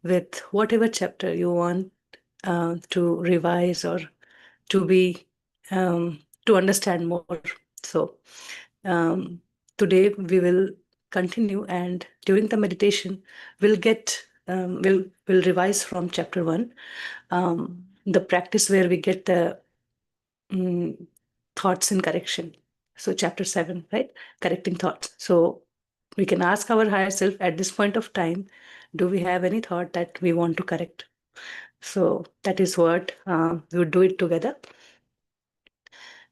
with whatever chapter you want to revise or to be to understand more. So um, today we will continue, and during the meditation, we'll get we'll revise from chapter 1, the practice where we get the mm, thoughts in correction. So chapter 7, right? Correcting thoughts. So we can ask our higher self at this point of time, do we have any thought that we want to correct? So that is what we would do it together.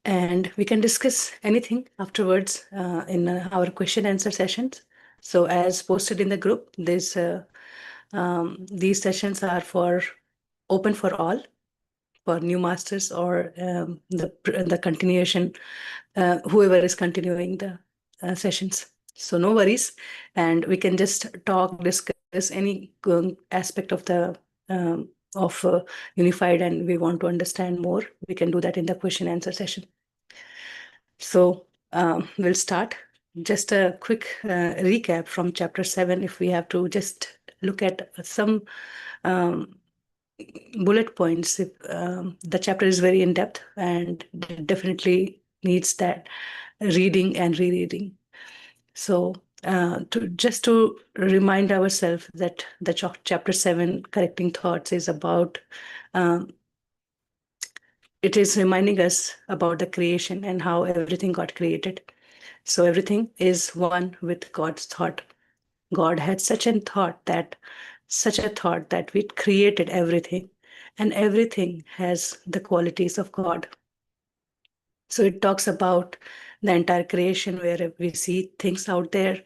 And we can discuss anything afterwards in our question answer sessions. So as posted in the group, these sessions are for open for all, for new masters or the continuation, whoever is continuing the sessions. So no worries, and we can just talk, discuss any aspect of the unified, and we want to understand more. We can do that in the question answer session. So we'll start. Just a quick recap from chapter 7. If we have to just look at some um, bullet points, the chapter is very in depth and definitely needs that reading and rereading. So to remind ourselves that the chapter 7, correcting thoughts, is about um, it is reminding us about the creation and how everything got created. So everything is one with God's thought. God had such a thought that we created everything, and everything has the qualities of God. So it talks about the entire creation where we see things out there,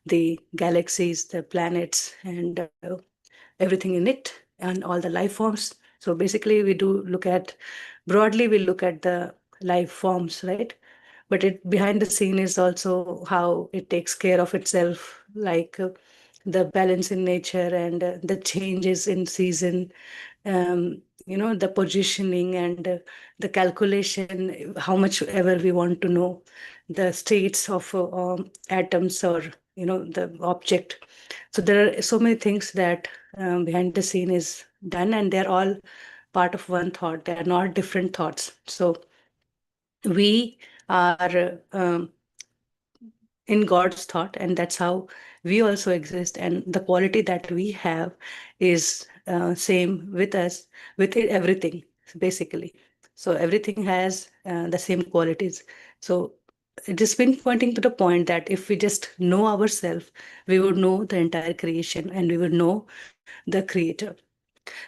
the galaxies, the planets, and everything in it, and all the life forms. So basically, broadly, we look at the life forms, right? But it behind the scene is also how it takes care of itself, like the balance in nature and the changes in season, the positioning and the calculation, how much ever we want to know the states of atoms or the object. So there are so many things that behind the scene is done, and they're all part of one thought. They are not different thoughts. So we are in God's thought, and that's how we also exist. And the quality that we have is same with us, with everything, basically. So everything has the same qualities. So it is pinpointing to the point that if we just know ourselves, we would know the entire creation and we would know the creator.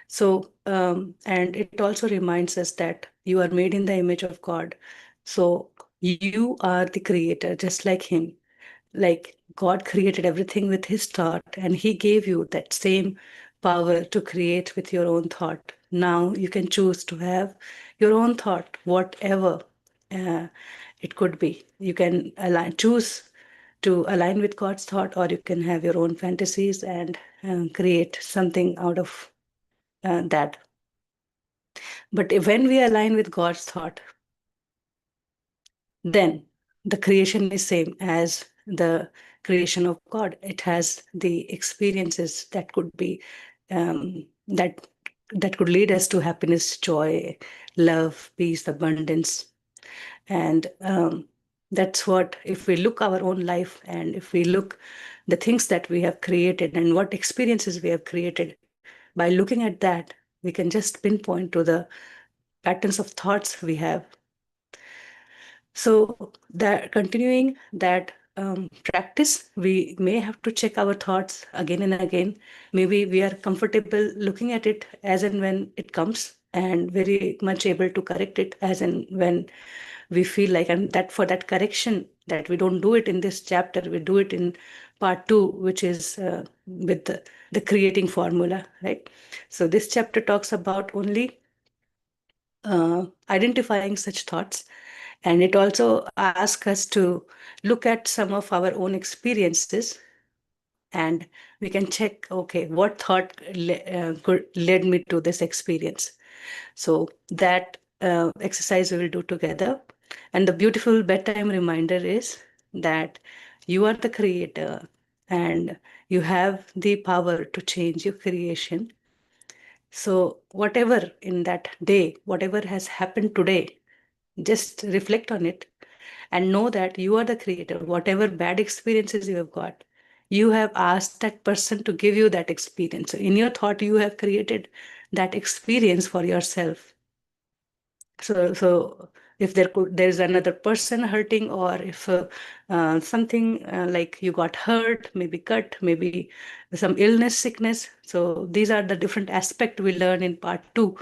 So, and it also reminds us that you are made in the image of God. So you are the creator, just like Him. Like God created everything with His thought, and He gave you that same power to create with your own thought. Now you can choose to have your own thought, whatever uh, it could be. You can choose to align with God's thought, or you can have your own fantasies and create something out of that. But when we align with God's thought, then the creation is same as the creation of God. It has the experiences that could be that could lead us to happiness, joy, love, peace, abundance. And that's what, if we look our own life and if we look the things that we have created and what experiences we have created, by looking at that, we can just pinpoint to the patterns of thoughts we have. So that continuing that practice, we may have to check our thoughts again and again. Maybe we are comfortable looking at it as and when it comes, and very much able to correct it as and when we feel like. And that for that correction, that we don't do it in this chapter, we do it in part 2, which is with the creating formula, right? So this chapter talks about only identifying such thoughts, and it also asks us to look at some of our own experiences, and we can check, okay, what thought led me to this experience. So that exercise we will do together. And the beautiful bedtime reminder is that you are the creator. and you have the power to change your creation. So, whatever in that day, whatever has happened today, just reflect on it and know that you are the creator. Whatever bad experiences you have got, you have asked that person to give you that experience. So in your thought, you have created that experience for yourself. So if there's another person hurting, or if something like you got hurt, maybe cut, maybe some illness, sickness. So these are the different aspects we learn in part 2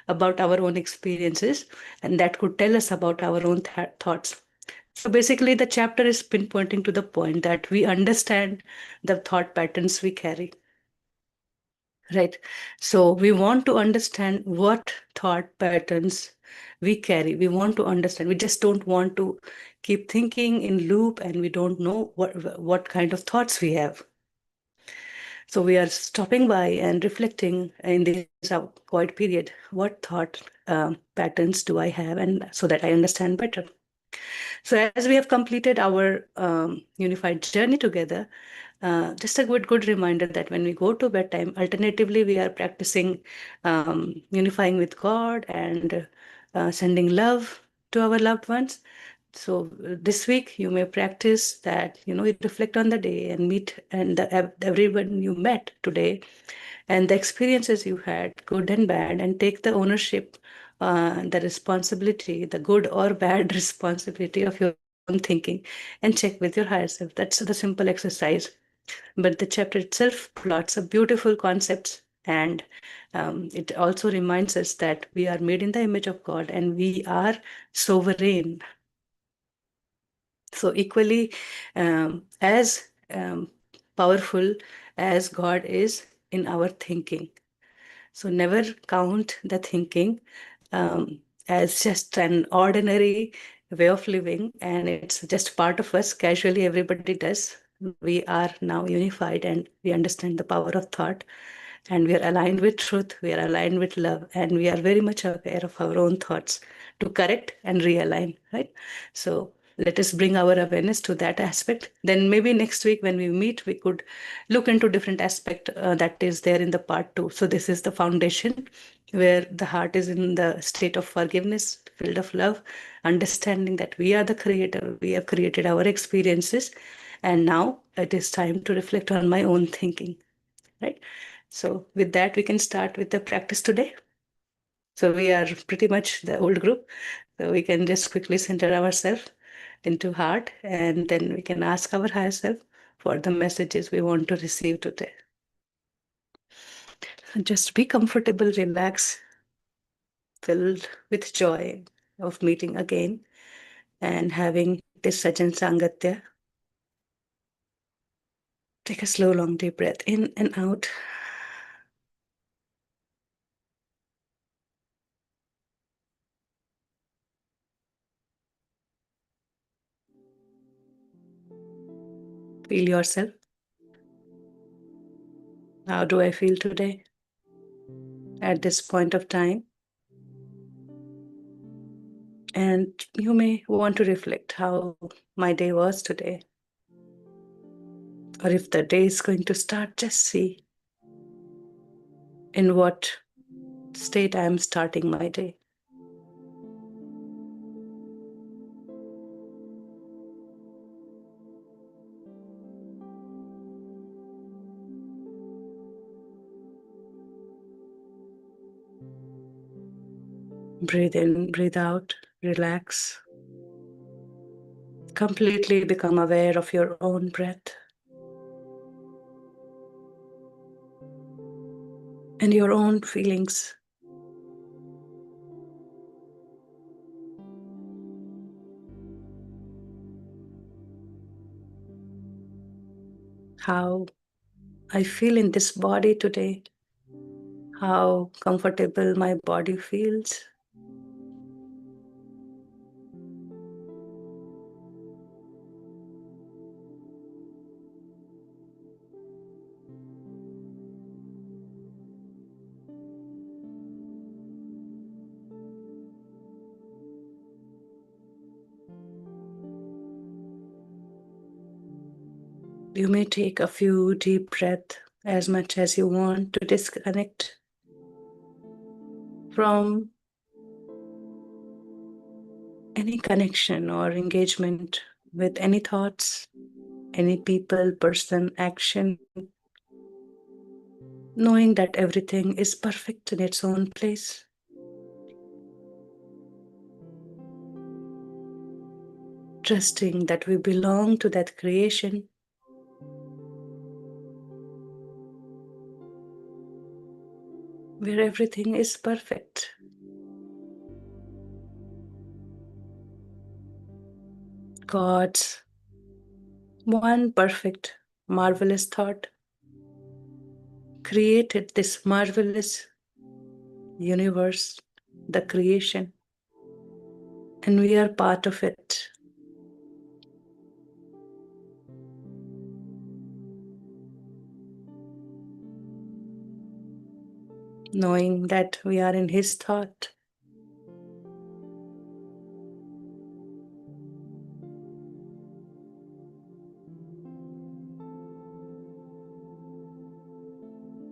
about our own experiences, and that could tell us about our own thoughts. So basically, the chapter is pinpointing to the point that we understand the thought patterns we carry. Right. So we want to understand what thought patterns we carry. We want to understand. We just don't want to keep thinking in loop, and we don't know what kind of thoughts we have. So we are stopping by and reflecting in this quiet period. What thought patterns do I have, and so that I understand better. So as we have completed our unified journey together, just a good reminder that when we go to bedtime, alternatively we are practicing unifying with God and sending love to our loved ones. So this week you may practice that, you reflect on the day and meet and everyone you met today and the experiences you had, good and bad, and take the ownership, the responsibility, the good or bad responsibility of your own thinking, and check with your higher self. That's the simple exercise. But the chapter itself plots a beautiful concepts, and it also reminds us that we are made in the image of God and we are sovereign. So equally as powerful as God is in our thinking. So never count the thinking as just an ordinary way of living, and it's just part of us. Casually, everybody does. We are now unified, and we understand the power of thought, and we are aligned with truth. We are aligned with love, and we are very much aware of our own thoughts to correct and realign. Right. So let us bring our awareness to that aspect. Then maybe next week when we meet, we could look into different aspect that is there in the part 2. So this is the foundation where the heart is in the state of forgiveness, filled of love, understanding that we are the creator. We have created our experiences, and now it is time to reflect on my own thinking. Right. So with that, we can start with the practice today. So we are pretty much the old group. So we can just quickly center ourselves into heart, and then we can ask our higher self for the messages we want to receive today. Just be comfortable, relax, filled with joy of meeting again and having this Sajan Sangatya. Take a slow, long, deep breath in and out. Feel yourself. How do I feel today at this point of time? And you may want to reflect how my day was today. Or if the day is going to start, just see in what state I am starting my day. Breathe in, breathe out, relax. Completely become aware of your own breath and your own feelings. How I feel in this body today, how comfortable my body feels. You may take a few deep breaths, as much as you want, to disconnect from any connection or engagement with any thoughts, any people, person, action, knowing that everything is perfect in its own place. Trusting that we belong to that creation. Where everything is perfect. God's one perfect, marvelous thought created this marvelous universe, the creation, and we are part of it. Knowing that we are in His thought.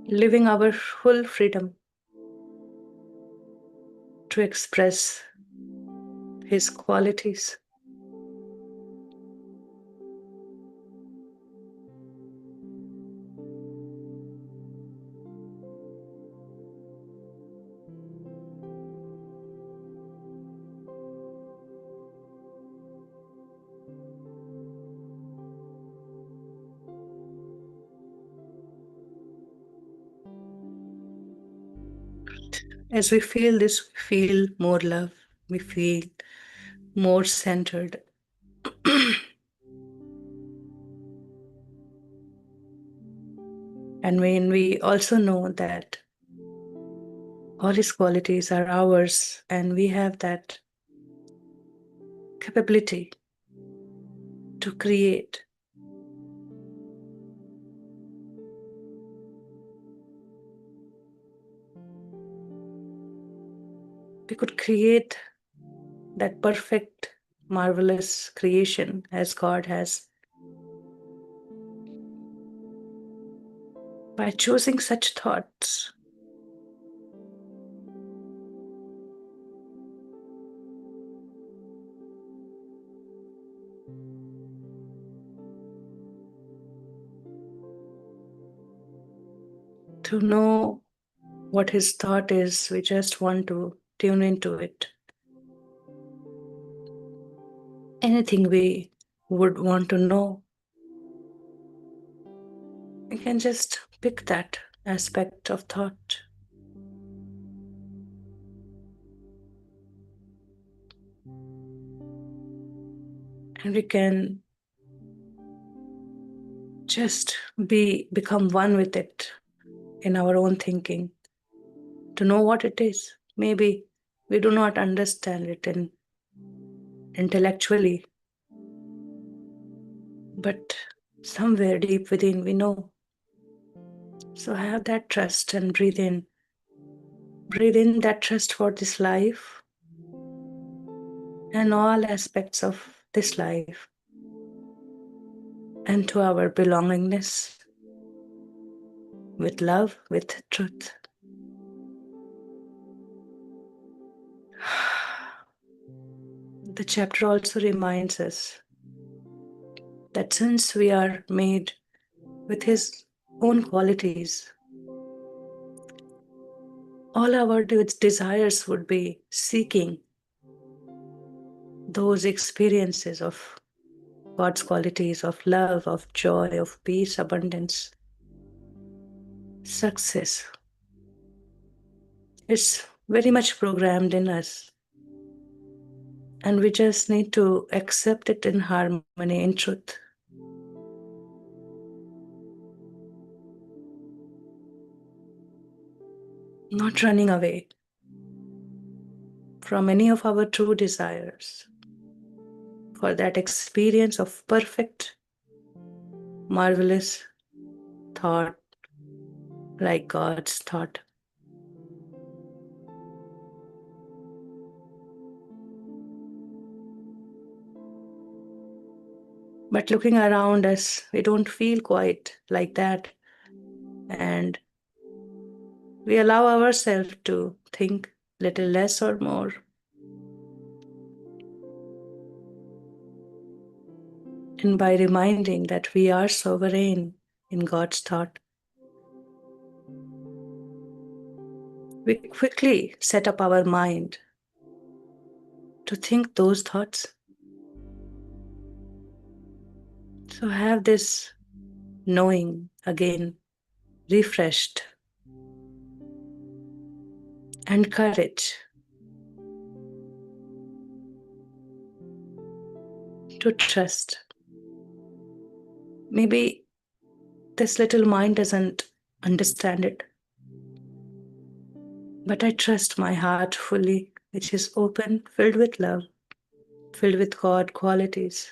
Living our full freedom to express His qualities. As we feel this, we feel more love, we feel more centered. And when we also know that all His qualities are ours and we have that capability to create. We could create that perfect, marvelous creation as God has. By choosing such thoughts, to know what His thought is, we just want to tune into it. Anything we would want to know, we can just pick that aspect of thought. And we can just become one with it in our own thinking, to know what it is. Maybe we do not understand it intellectually, but somewhere deep within we know. So have that trust and breathe in. Breathe in that trust for this life and all aspects of this life, and to our belongingness with love, with truth. The chapter also reminds us that since we are made with His own qualities, all our desires would be seeking those experiences of God's qualities of love, of joy, of peace, abundance, success. It's very much programmed in us. And we just need to accept it in harmony, in truth. Not running away from any of our true desires for that experience of perfect, marvelous thought, like God's thought. But looking around us, we don't feel quite like that. And we allow ourselves to think little less or more. And by reminding that we are sovereign in God's thought, we quickly set up our mind to think those thoughts. So have this knowing again refreshed and courage to trust. Maybe this little mind doesn't understand it, but I trust my heart fully, which is open, filled with love, filled with God qualities.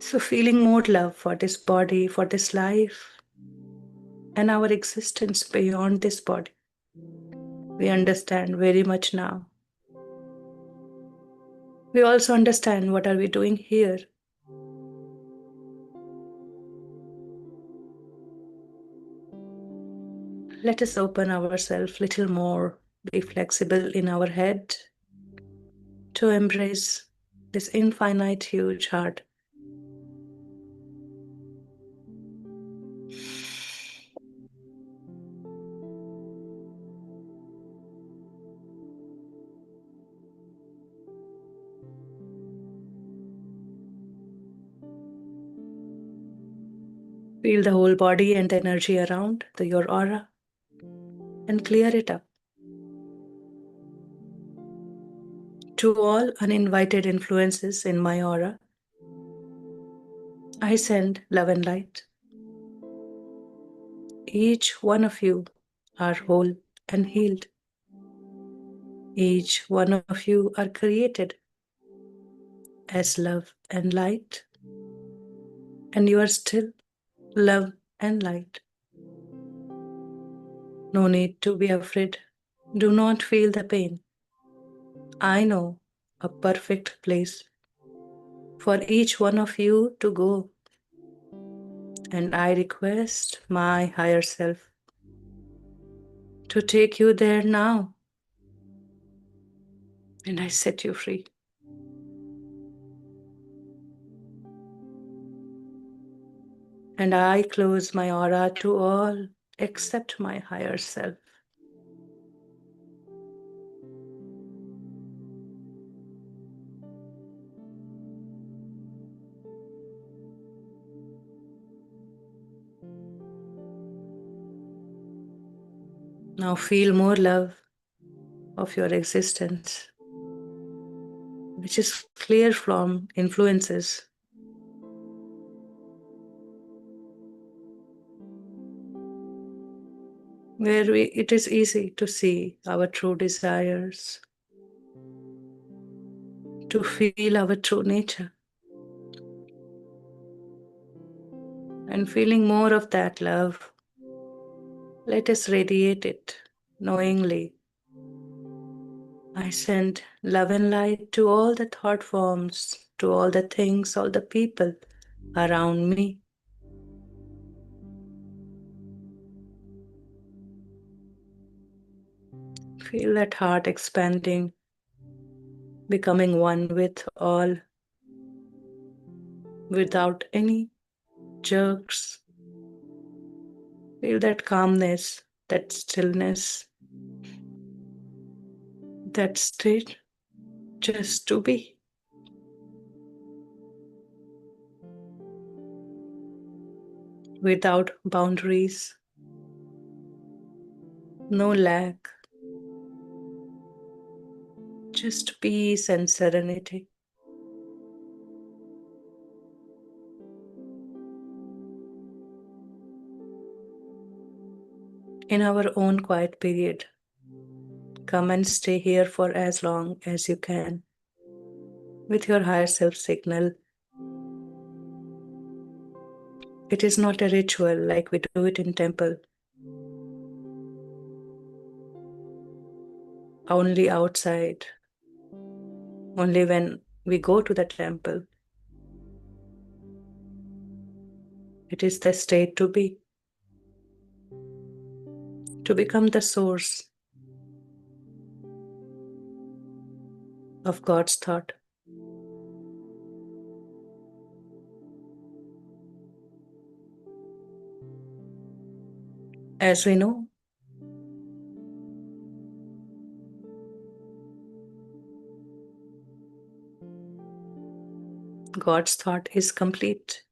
So feeling more love for this body, for this life, and our existence beyond this body. We understand very much now. We also understand what are we doing here. Let us open ourselves a little more, be flexible in our head to embrace this infinite, huge heart. Feel the whole body and the energy around your aura and clear it up. To all uninvited influences in my aura, I send love and light. Each one of you are whole and healed. Each one of you are created as love and light, and you are still love and light. No need to be afraid. Do not feel the pain. I know a perfect place for each one of you to go, and I request my higher self to take you there now, and I set you free. And I close my aura to all except my higher self. Now feel more love of your existence, which is clear from influences. Where it is easy to see our true desires, to feel our true nature. And feeling more of that love, let us radiate it knowingly. I send love and light to all the thought forms, to all the things, all the people around me. Feel that heart expanding, becoming one with all, without any jerks. Feel that calmness, that stillness, that state just to be. Without boundaries, no lack, just peace and serenity. In our own quiet period, Come and stay here for as long as you can with your higher self signal. It is not a ritual like we do it in temple. Only outside. Only when we go to the temple. It is the state to be. To become the source of God's thought. As we know, God's thought is complete.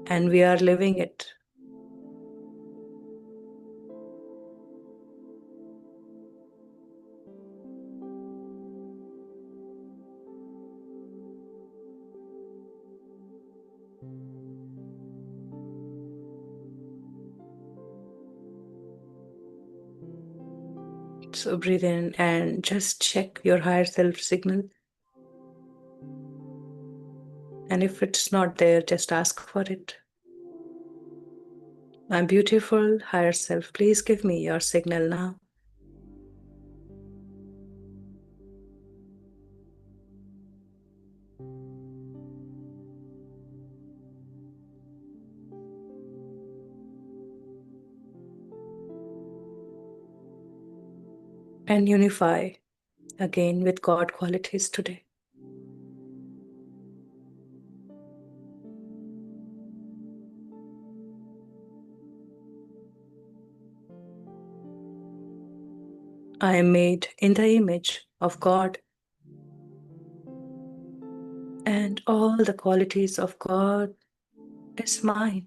And we are living it. So breathe in and just check your higher self signal. And if it's not there, just ask for it. My beautiful higher self, please give me your signal now. And unify again with God qualities today. I am made in the image of God, and all the qualities of God is mine.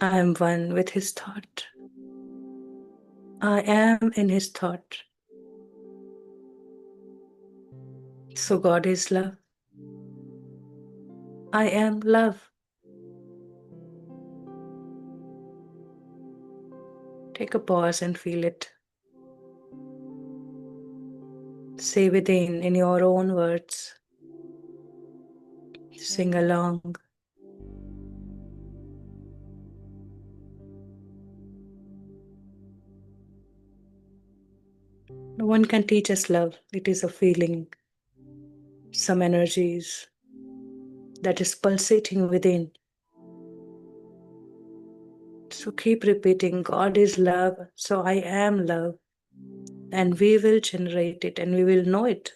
I am one with His thought. I am in His thought. So God is love. I am love. Take a pause and feel it. Say within in your own words. Sing along. No one can teach us love. It is a feeling, some energies that is pulsating within. So keep repeating, God is love, so I am love. And we will generate it and we will know it.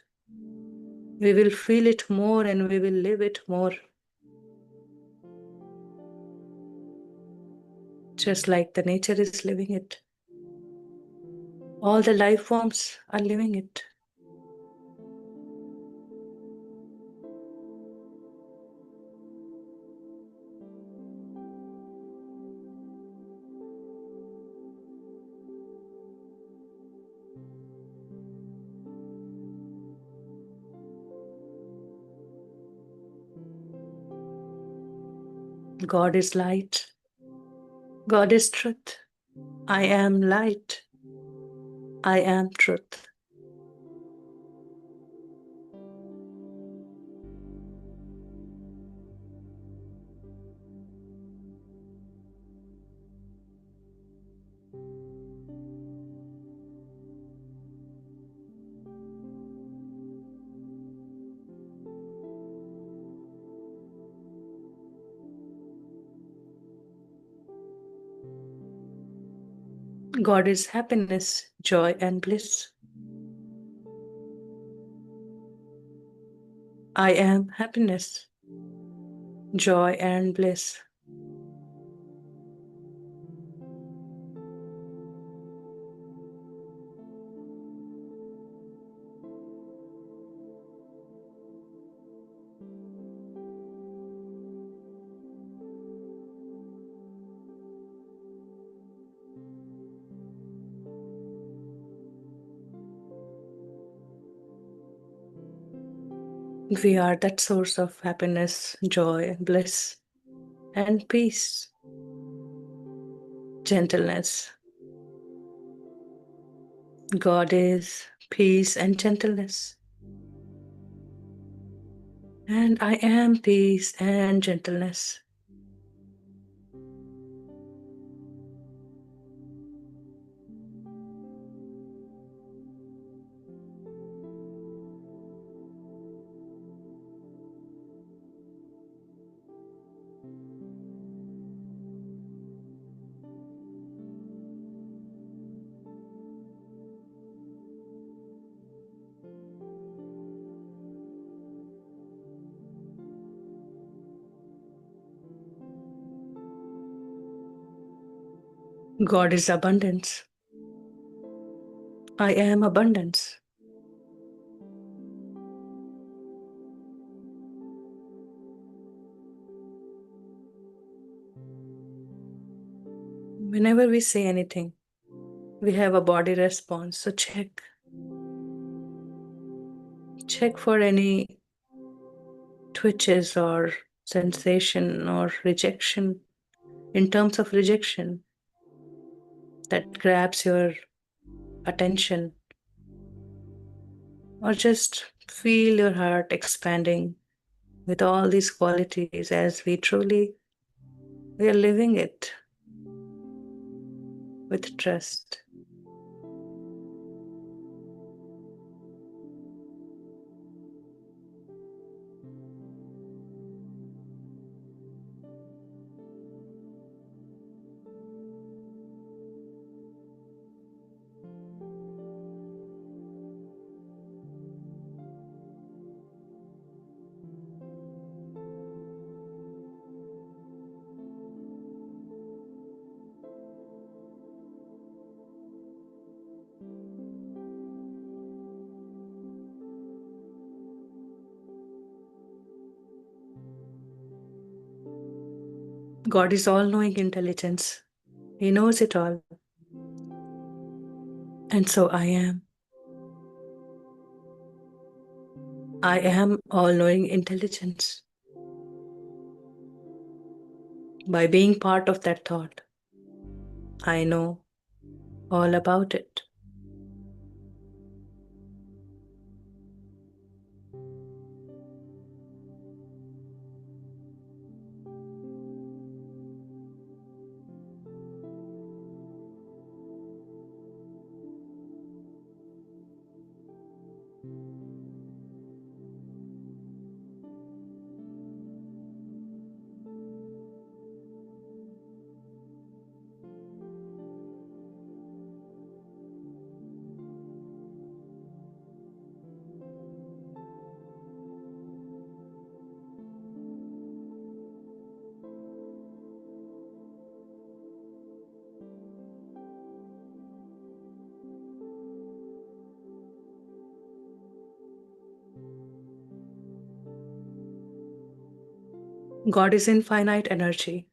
We will feel it more and we will live it more. Just like the nature is living it. All the life forms are living it. God is light. God is truth. I am light. I am truth. God is happiness, joy, and bliss. I am happiness, joy, and bliss. We are that source of happiness, joy, bliss, and peace. gentleness. God is peace and gentleness. And I am peace and gentleness. God is abundance. I am abundance. Whenever we say anything, we have a body response. So check for any twitches or sensation or rejection, in terms of rejection, that grabs your attention, or just feel your heart expanding with all these qualities as we are living it with trust. God is all-knowing intelligence. He knows it all. And so I am. I am all-knowing intelligence. By being part of that thought, I know all about it. God is infinite energy.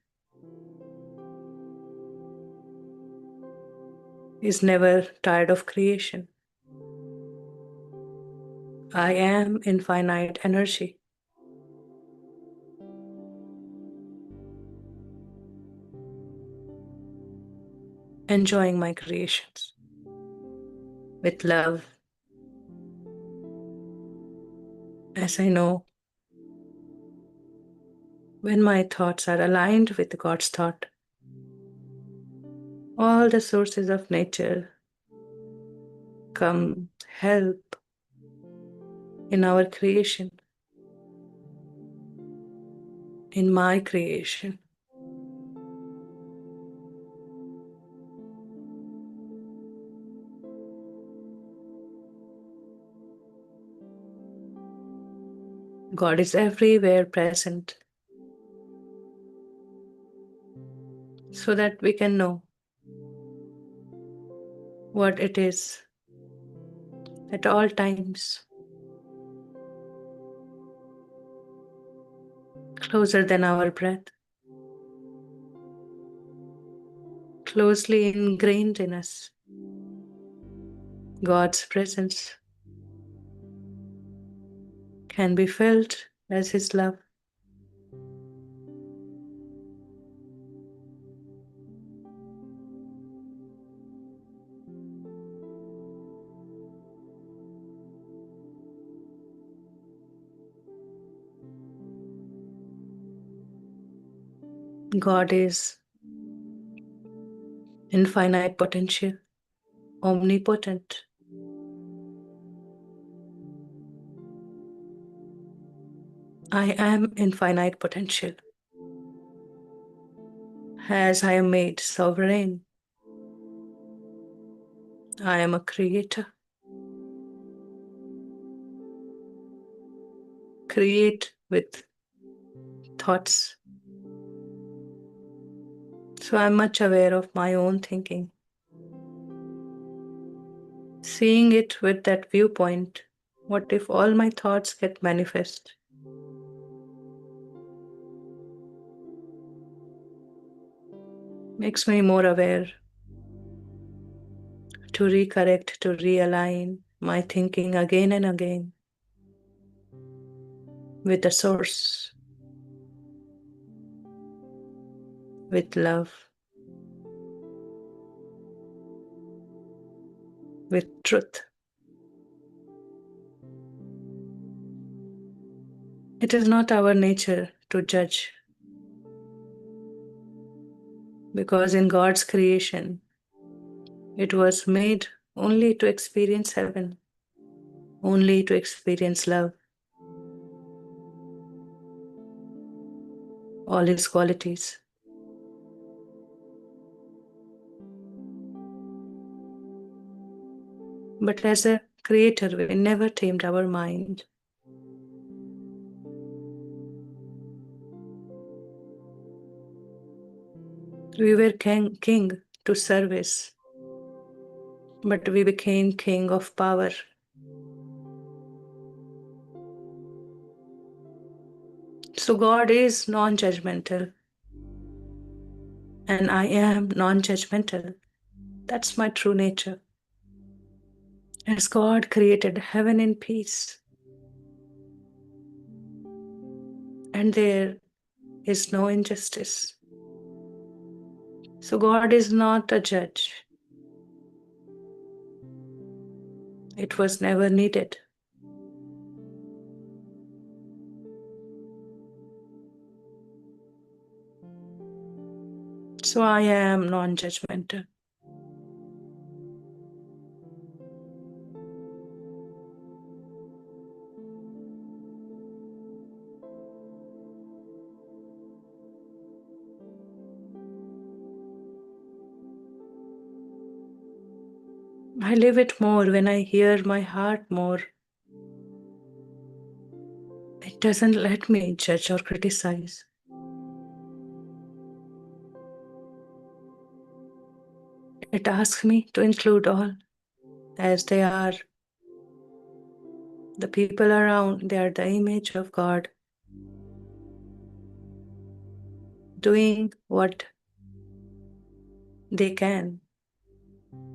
Is never tired of creation. I am infinite energy. Enjoying my creations with love, as I know when my thoughts are aligned with God's thought, all the sources of nature come help in our creation, in my creation. God is everywhere present, so that we can know what it is at all times, closer than our breath, closely ingrained in us. God's presence can be felt as His love. God is infinite potential, omnipotent. I am infinite potential. As I am made sovereign, I am a creator. Create with thoughts. So I'm much aware of my own thinking. Seeing it with that viewpoint, what if all my thoughts get manifest? Makes me more aware to recorrect, to realign my thinking again and again with the source, with love, with truth. It is not our nature to judge, because in God's creation, it was made only to experience heaven, only to experience love, all His qualities. But as a creator, we never tamed our mind. We were king to service, but we became king of power. So God is non-judgmental, and I am non-judgmental. That's my true nature. As God created heaven in peace, and there is no injustice. So God is not a judge. It was never needed. So I am non-judgmental. I live it more when I hear my heart more. It doesn't let me judge or criticize. It asks me to include all as they are. The people around, they are the image of God, doing what they can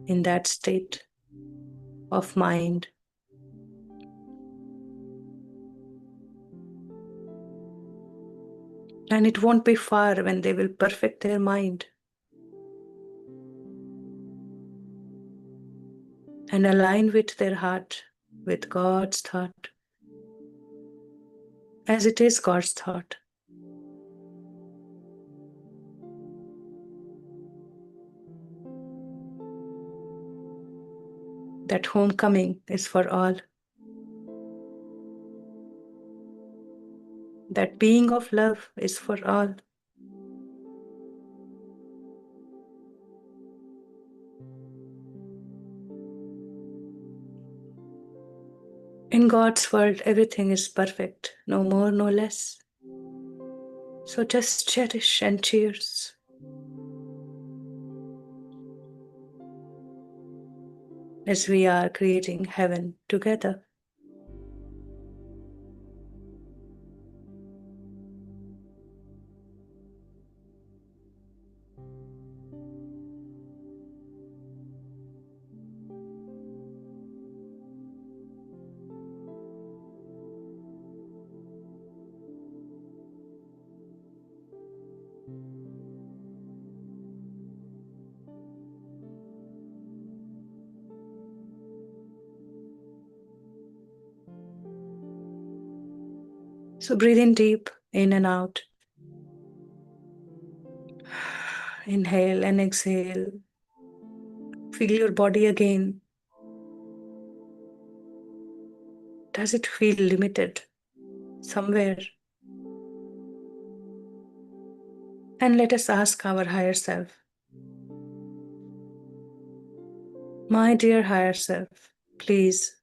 in that state of mind. And it won't be far when they will perfect their mind and align with their heart, with God's thought, as it is God's thought. That homecoming is for all. That being of love is for all. In God's world, everything is perfect, no more, no less. So just cherish and cheers. As we are creating heaven together. So breathe in deep, in and out. Inhale and exhale. Feel your body again. Does it feel limited somewhere? And let us ask our higher self, my dear higher self, please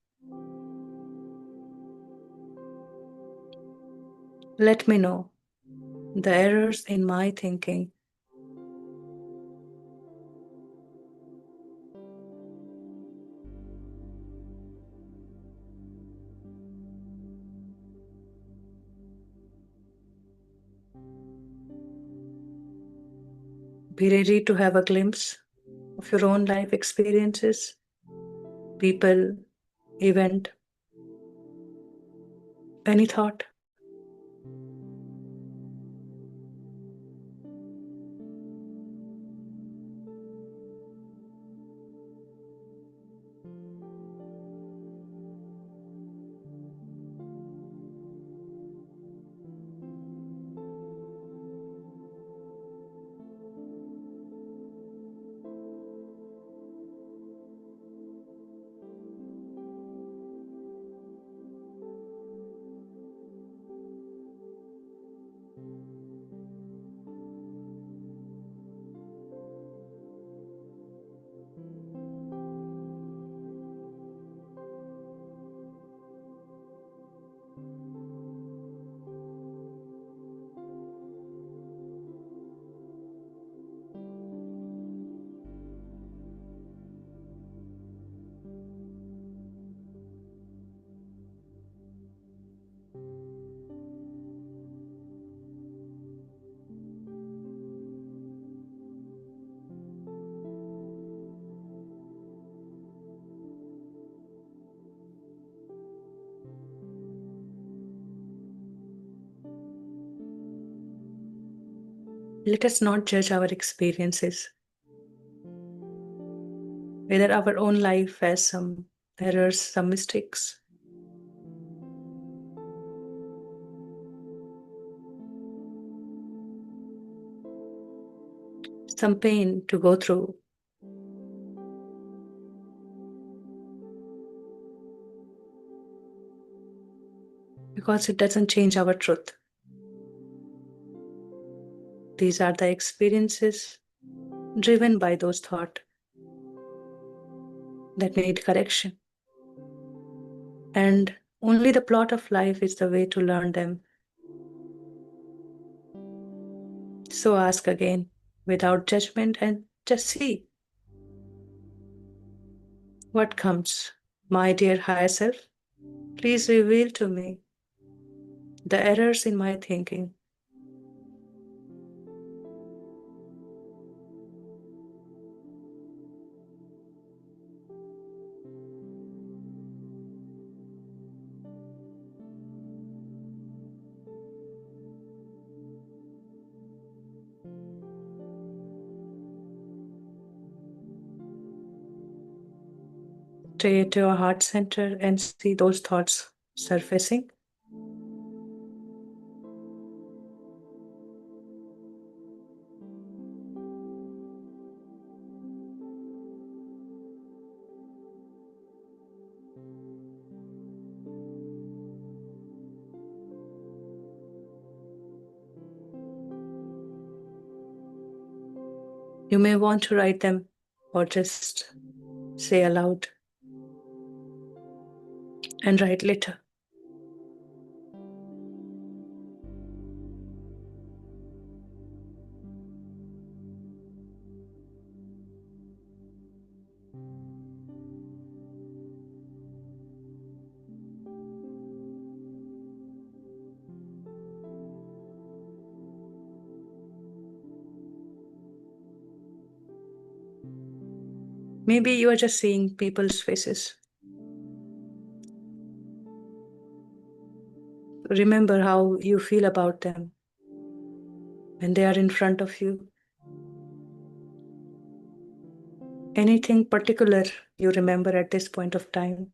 let me know the errors in my thinking. Be ready to have a glimpse of your own life experiences, people, event, any thought. Let us not judge our experiences, whether our own life has some errors, some mistakes. Some pain to go through. Because it doesn't change our truth. These are the experiences driven by those thoughts that need correction. And only the plot of life is the way to learn them. So ask again without judgment and just see what comes. My dear higher self, please reveal to me the errors in my thinking. Stay at your heart center and see those thoughts surfacing. You may want to write them or just say aloud and write later. Maybe you are just seeing people's faces. Remember how you feel about them when they are in front of you. Anything particular you remember at this point of time?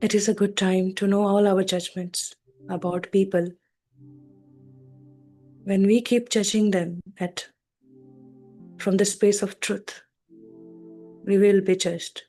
It is a good time to know all our judgments about people. When we keep judging them from the space of truth, we will be judged.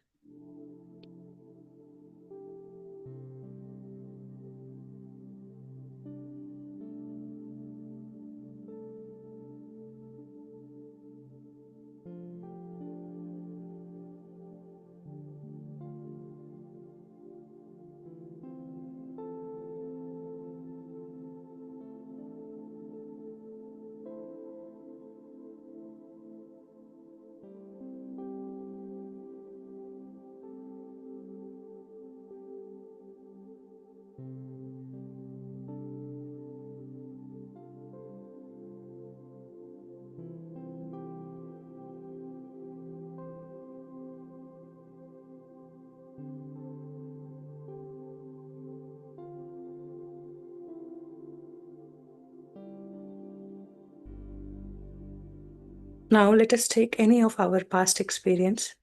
Now let us take any of our past experience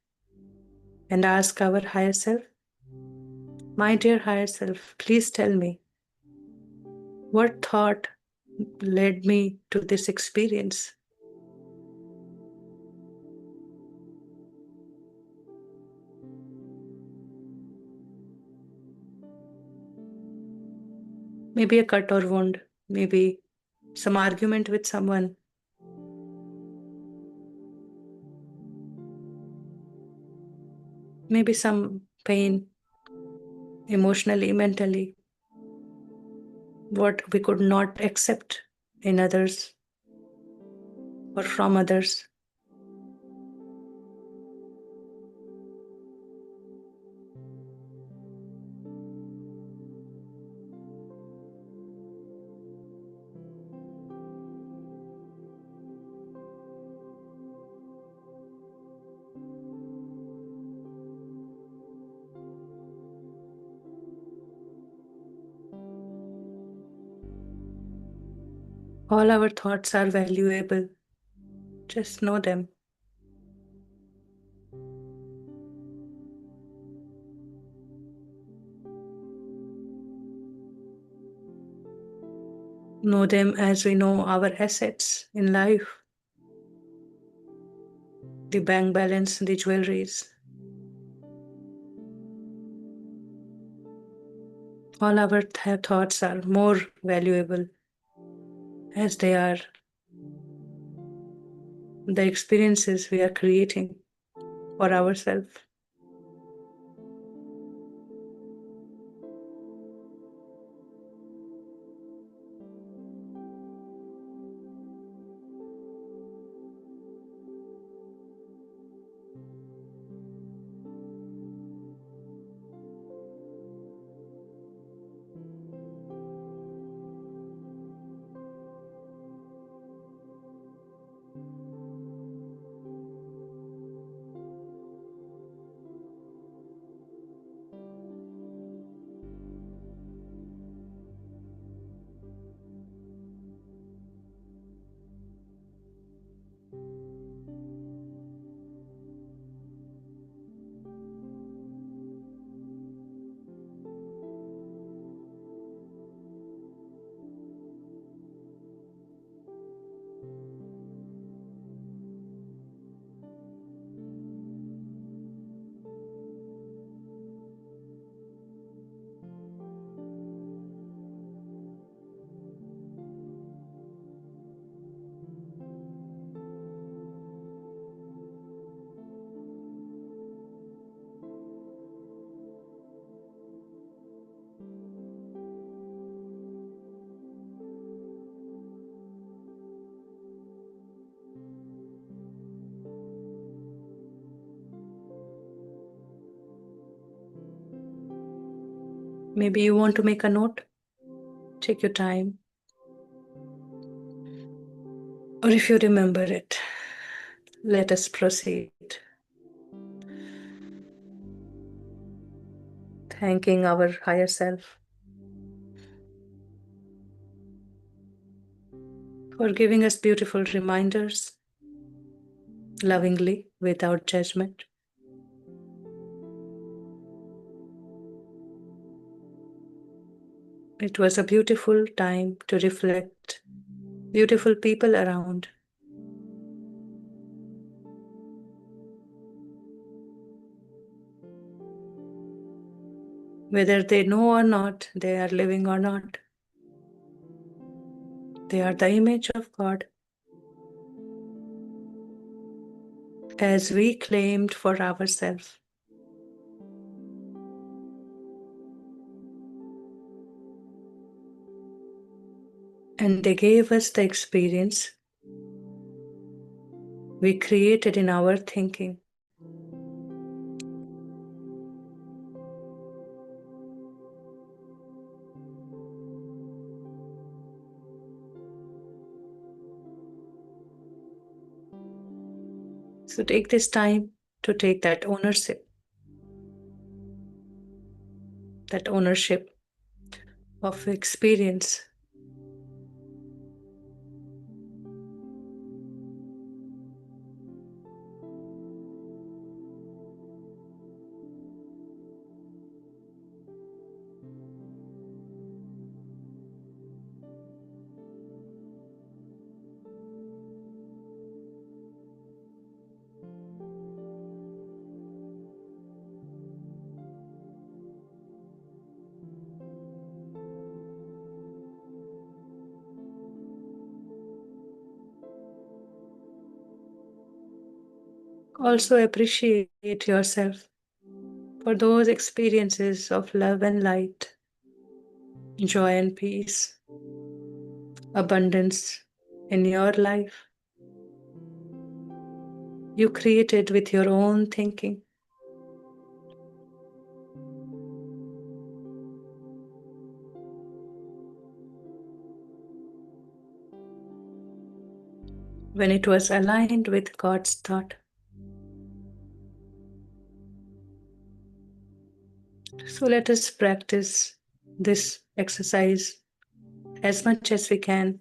and ask our higher self, my dear higher self, please tell me, what thought led me to this experience? Maybe a cut or wound, maybe some argument with someone, maybe some pain, emotionally, mentally, what we could not accept in others or from others. All our thoughts are valuable. Just know them. Know them as we know our assets in life, the bank balance, the jewelries. All our thoughts are more valuable as they are the experiences we are creating for ourselves. Maybe you want to make a note. Take your time. Or if you remember it, let us proceed. Thanking our higher self for giving us beautiful reminders, lovingly, without judgment. It was a beautiful time to reflect, beautiful people around. Whether they know or not, they are living or not, they are the image of God, as we claimed for ourselves. And they gave us the experience we created in our thinking. So take this time to take that ownership of experience. Also appreciate yourself for those experiences of love and light, joy and peace, abundance in your life. You created with your own thinking. When it was aligned with God's thought. So let us practice this exercise as much as we can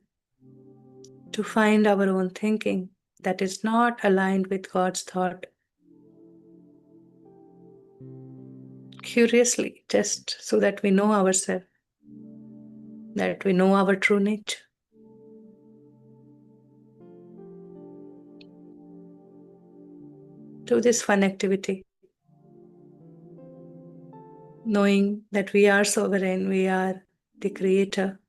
to find our own thinking that is not aligned with God's thought. Curiously, just so that we know ourselves, that we know our true nature. Do this fun activity, knowing that we are sovereign, we are the creator.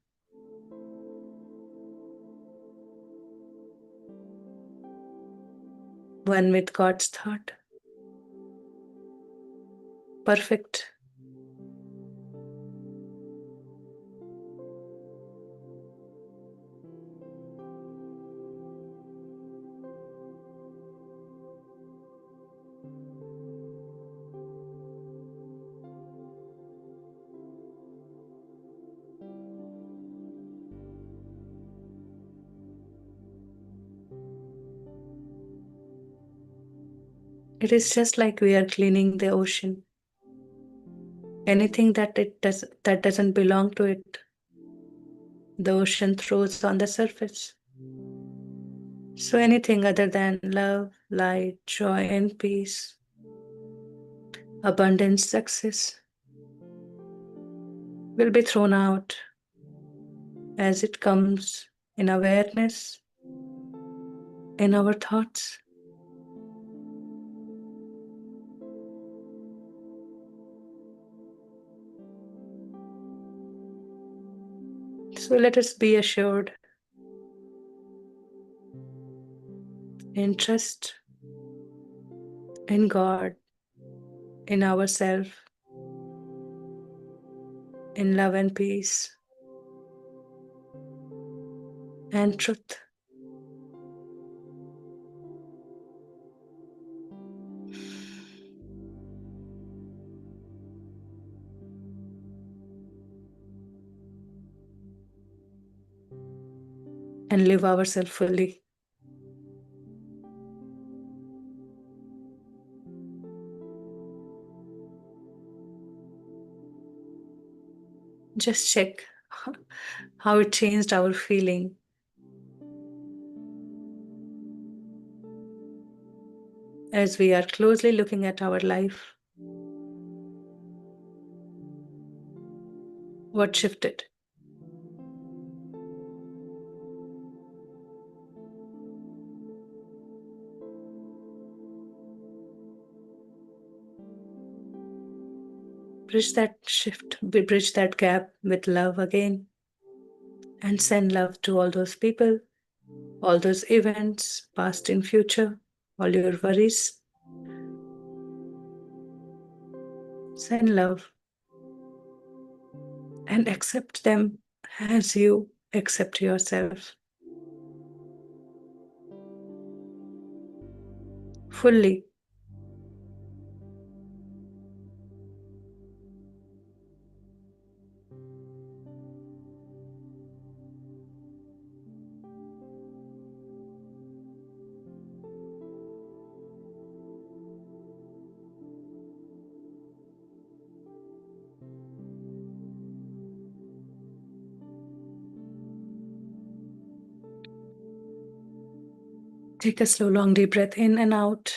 One with God's thought. Perfect. It is just like we are cleaning the ocean. Anything that doesn't belong to it, the ocean throws on the surface. So anything other than love, light, joy, and peace, abundance, success, will be thrown out as it comes in awareness, in our thoughts. So let us be assured in trust in God, in ourselves, in love and peace and truth. And live ourselves fully. Just check how it changed our feeling. As we are closely looking at our life, what shifted? bridge that shift, we bridge that gap with love again, and send love to all those people, all those events, past and future, all your worries. Send love and accept them as you accept yourself fully. Take a slow, long, deep breath in and out.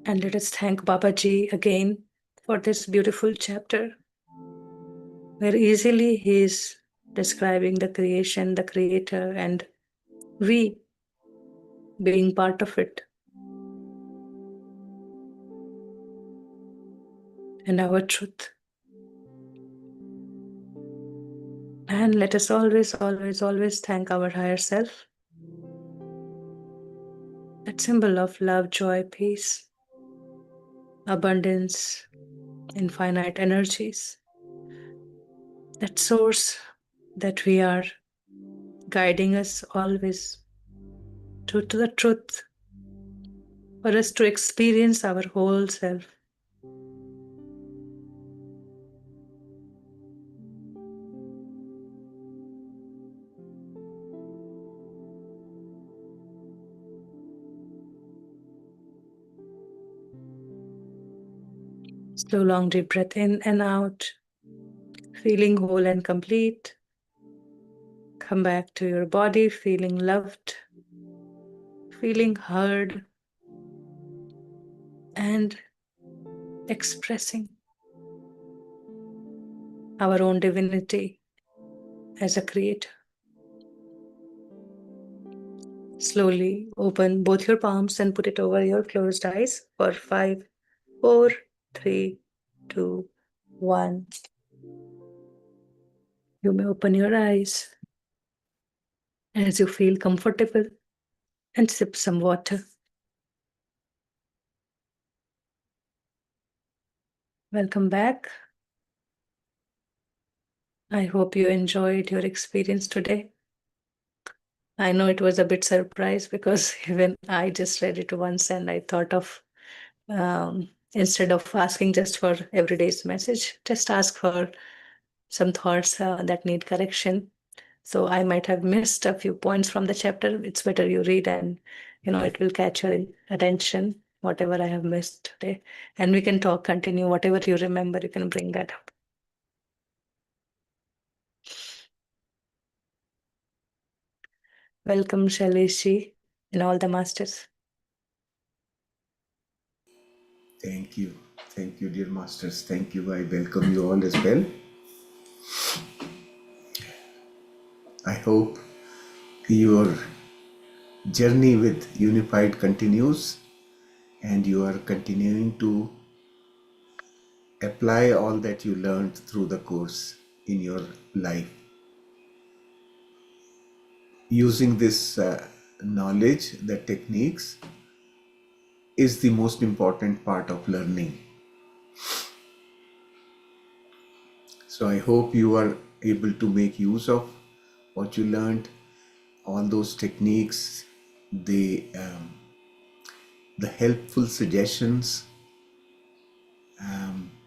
And let us thank Babaji again for this beautiful chapter, where easily he is describing the creation, the creator, and we being part of it. And our truth. And let us always, always, always thank our higher self, that symbol of love, joy, peace, abundance, infinite energies, that source that we are, guiding us always to the truth, for us to experience our whole self. Slow, long, deep breath in and out, feeling whole and complete. Come back to your body, feeling loved, feeling heard, and expressing our own divinity as a creator. Slowly open both your palms and put it over your closed eyes for 5, 4, 3, 2, 1. You may open your eyes as you feel comfortable and sip some water. Welcome back. I hope you enjoyed your experience today. I know it was a bit surprise because even I just read it once and I thought of instead of asking just for everyday's message, just ask for some thoughts that need correction. So I might have missed a few points from the chapter. It's better you read and it will catch your attention, whatever I have missed today. And we can continue, whatever you remember, you can bring that up. Welcome, Shailesh and all the masters. Thank you. Thank you, dear masters. Thank you. I welcome you all as well. I hope your journey with Unified continues and you are continuing to apply all that you learned through the course in your life. Using this knowledge, the techniques, is the most important part of learning. So I hope you are able to make use of what you learned, all those techniques, the helpful suggestions,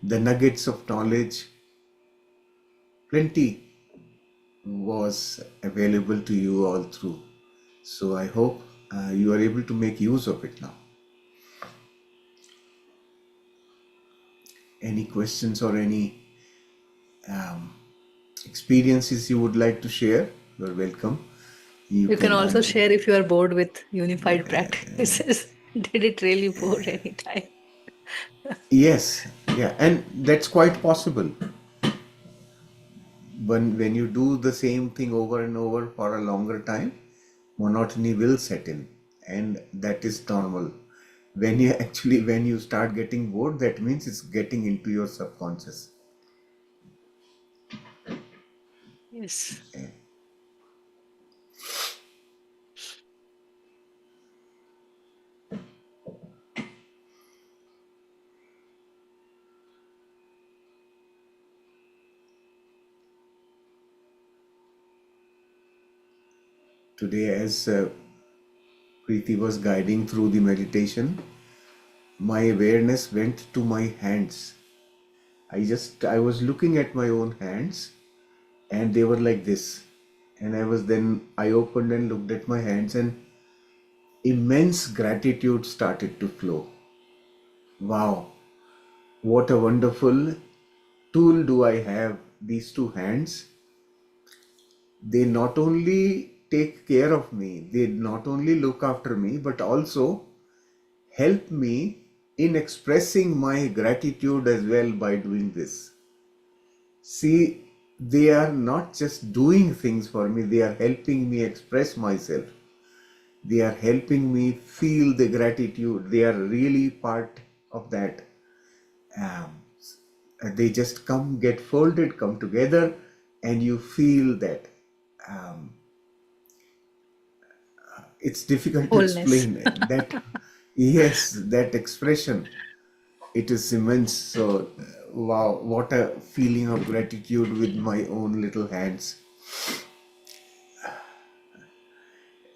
the nuggets of knowledge. Plenty was available to you all through. So I hope you are able to make use of it now. Any questions or any experiences you would like to share, you're welcome. You can also share if you are bored with unified practices. Did it really bore any time? Yes, yeah, and that's quite possible. When you do the same thing over and over for a longer time, monotony will set in, and that is normal. when you start getting bored, that means it's getting into your subconscious. Yes. Today, as Preeti was guiding through the meditation, my awareness went to my hands. I was looking at my own hands, and they were like this. And I opened and looked at my hands, and immense gratitude started to flow. Wow, what a wonderful tool do I have, these two hands. They not only take care of me, they not only look after me, but also help me in expressing my gratitude as well by doing this. See, they are not just doing things for me, they are helping me express myself. They are helping me feel the gratitude. They are really part of that. Um, they just get folded, come together, and you feel that. Um, it's difficult to Wholeness. explain that. Yes, that expression, it is immense. So, wow, what a feeling of gratitude with my own little hands.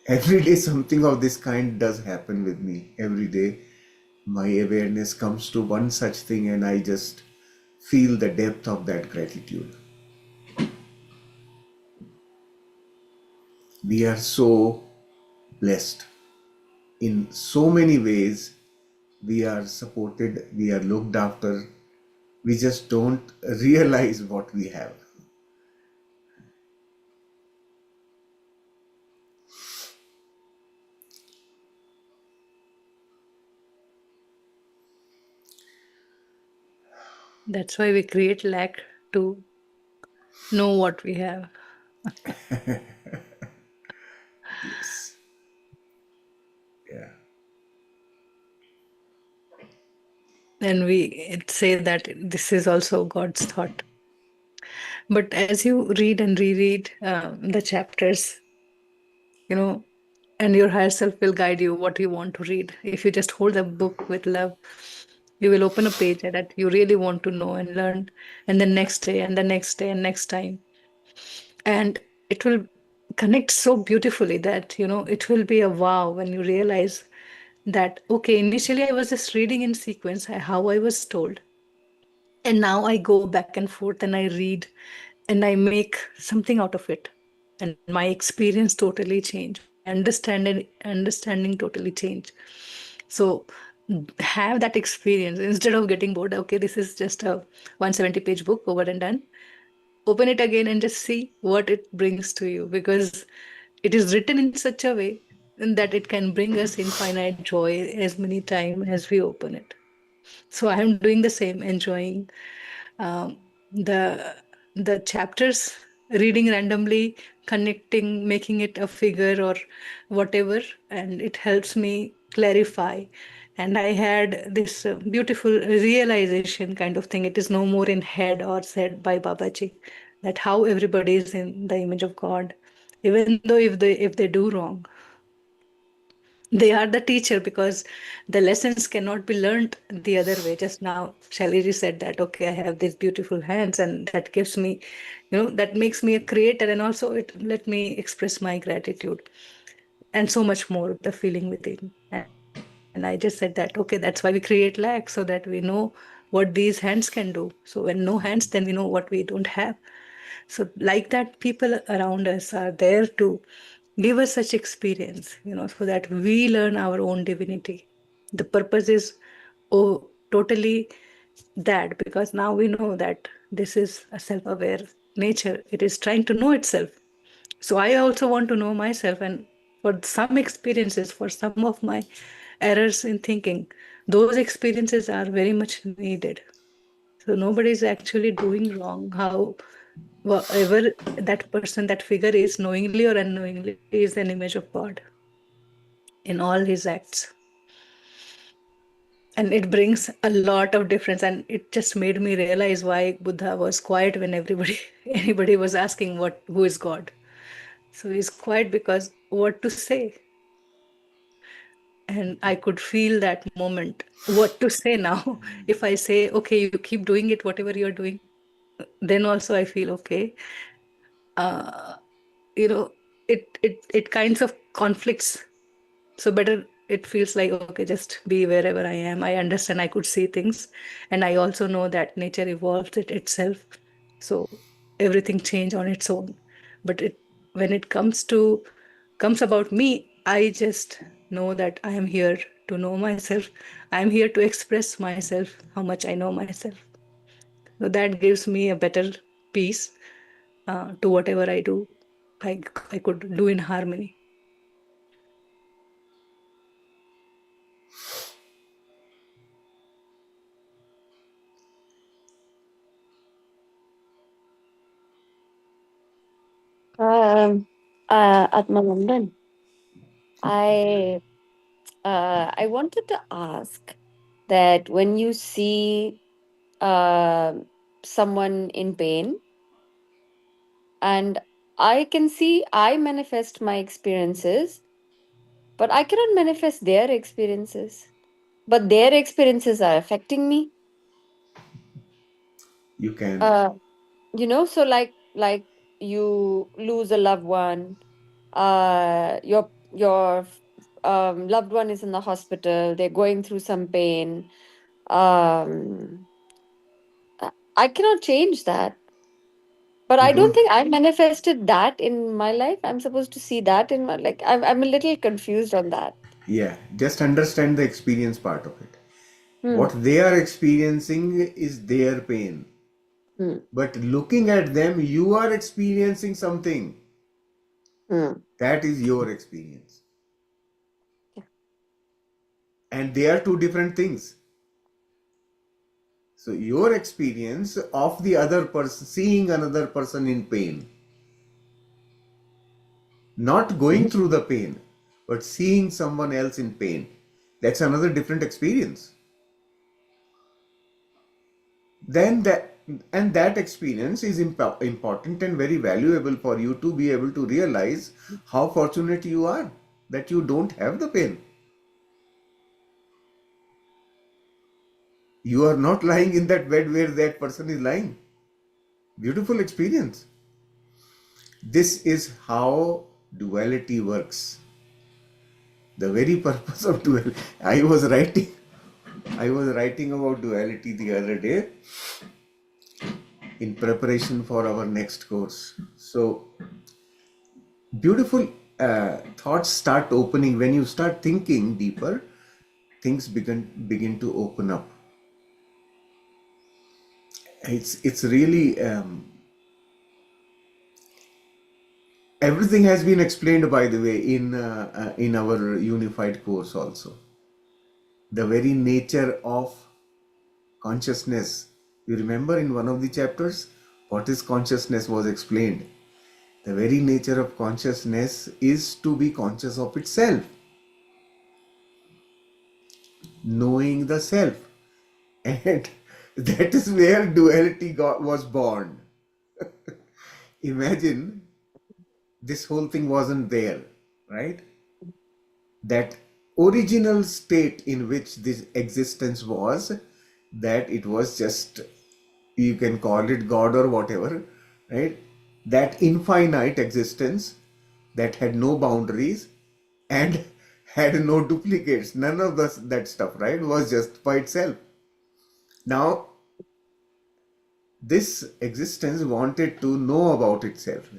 Every day, something of this kind does happen with me. Every day, my awareness comes to one such thing, and I just feel the depth of that gratitude. We are so blessed in so many ways. We are supported, we are looked after. We just don't realize what we have. That's why we create lack to know what we have. Yes. Yeah. And we say that this is also God's thought. But as you read and reread the chapters, you know, and your higher self will guide you what you want to read. If you just hold the book with love, you will open a page that you really want to know and learn, and the next day and the next day and next time. And it will connect so beautifully that, it will be a wow when you realize that, okay, initially I was just reading in sequence how I was told. And now I go back and forth and I read and I make something out of it. And my experience totally change. My understanding totally change. So have that experience instead of getting bored. Okay, this is just a 170-page book over and done. Open it again and just see what it brings to you, because it is written in such a way that it can bring us infinite joy as many times as we open it. So I am doing the same, enjoying um, the the chapters, reading randomly, connecting, making it a figure or whatever, and it helps me clarify. And I had this beautiful realization kind of thing. It is no more in head or said by Babaji, that how everybody is in the image of God, even though if they do wrong, they are the teacher, because the lessons cannot be learned the other way. Just now Shailiji said that, okay, I have these beautiful hands, and that gives me, that makes me a creator, and also it let me express my gratitude, and so much more, the feeling within. And I just said that, okay, that's why we create lack, so that we know what these hands can do. So when no hands, then we know what we don't have. So like that, people around us are there to give us such experience, so that we learn our own divinity. The purpose is, totally that, because now we know that this is a self-aware nature. It is trying to know itself. So I also want to know myself, and for some experiences, for some of my errors in thinking, those experiences are very much needed. So nobody is actually doing wrong. However, that person, that figure is knowingly or unknowingly is an image of God in all his acts. And it brings a lot of difference. And it just made me realize why Buddha was quiet when everybody anybody was asking who is God. So he's quiet because what to say? And I could feel that moment. What to say now? If I say, okay, you keep doing it, whatever you're doing, then also I feel okay. Uh, you know, it kinds of conflicts. So better it feels like, okay, just be wherever I am. I understand I could see things, and I also know that nature evolves it itself. So everything change on its own. But it when it comes about me, I just know that I am here to know myself. I am here to express myself, how much I know myself. So that gives me a better peace to whatever I do. I could do in harmony. Um, Atmanandan, I I wanted to ask that when you see uh, someone in pain, and I can see I manifest my experiences, but I cannot manifest their experiences. But their experiences are affecting me. You can. Uh, so like you lose a loved one, your loved one is in the hospital, they're going through some pain. um I cannot change that, but You I don't don't. think I manifested that in my life. I'm supposed to see that in my, like, I'm a little confused on that. Yeah, just understand the experience part of it. Hmm. What they are experiencing is their pain. Hmm. But looking at them, you are experiencing something. Hmm. That is your experience. And they are two different things. So, your experience of the other person, seeing another person in pain, not going through the pain, but seeing someone else in pain, that's another different experience. Then that, and that experience is important and very valuable for you to be able to realize how fortunate you are that you don't have the pain. You are not lying in that bed where that person is lying. Beautiful experience. This is how duality works. The very purpose of duality. I was writing about duality the other day in preparation for our next course. So beautiful thoughts start opening when you start thinking deeper. Things begin to open up. It's really everything has been explained, by the way, in our unified course also. The very nature of consciousness. You remember in one of the chapters, what is consciousness was explained. The very nature of consciousness is to be conscious of itself, knowing the self. And that is where duality was born. Imagine this whole thing wasn't there, right? That original state in which this existence was, that it was just, you can call it God or whatever, right? That infinite existence that had no boundaries and had no duplicates, none of that stuff, right? Was just by itself. Now, this existence wanted to know about itself.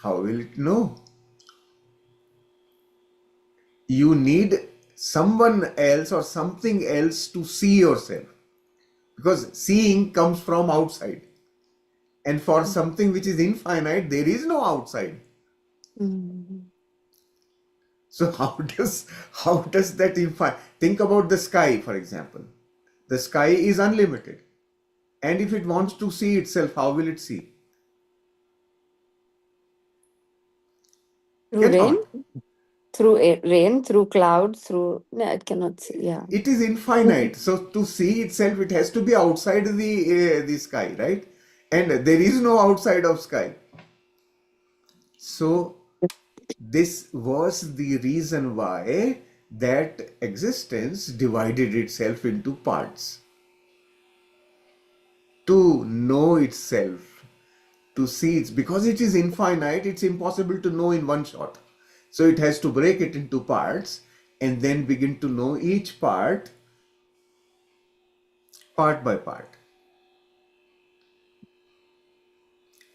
How will it know? You need someone else or something else to see yourself, because seeing comes from outside, and for something which is infinite there is no outside. Hmm. So how does that infinite, think about the sky, for example. The sky is unlimited, and if it wants to see itself, how will it see? Through rain. Cannot. through rain, through clouds, through. No, I cannot see. Yeah. It is infinite. So to see itself, it has to be outside the sky, right? And there is no outside of sky. So this was the reason why that existence divided itself into parts. To know itself, to see it, because it is infinite, it's impossible to know in one shot. So it has to break it into parts and then begin to know each part, part by part.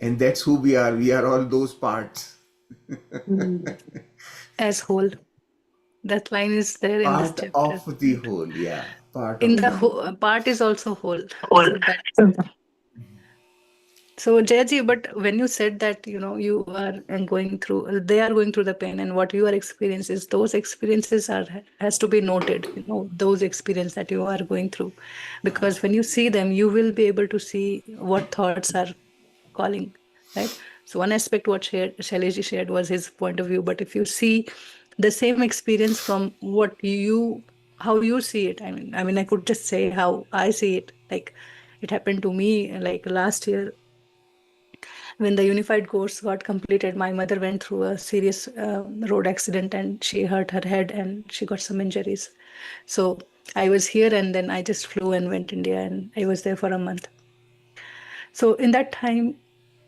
And that's who we are. We are all those parts. Mm. As whole. That line is there in this Part chapter. of the whole, yeah. Part In of the the whole. part is also whole. All. So that. So Jayaji, but when you said that, you are going through, they are going through the pain, and what you are experiencing, those experiences are has to be noted. Those experiences that you are going through, because when you see them, you will be able to see what thoughts are calling, right? So one aspect what Shailesh shared was his point of view, but if you see the same experience from how you see it, I mean, I could just say how I see it. Like it happened to me, like last year when the unified course got completed. My mother went through a serious road accident and she hurt her head and she got some injuries. So I was here and then I just flew and went India and I was there for a month. So in that time,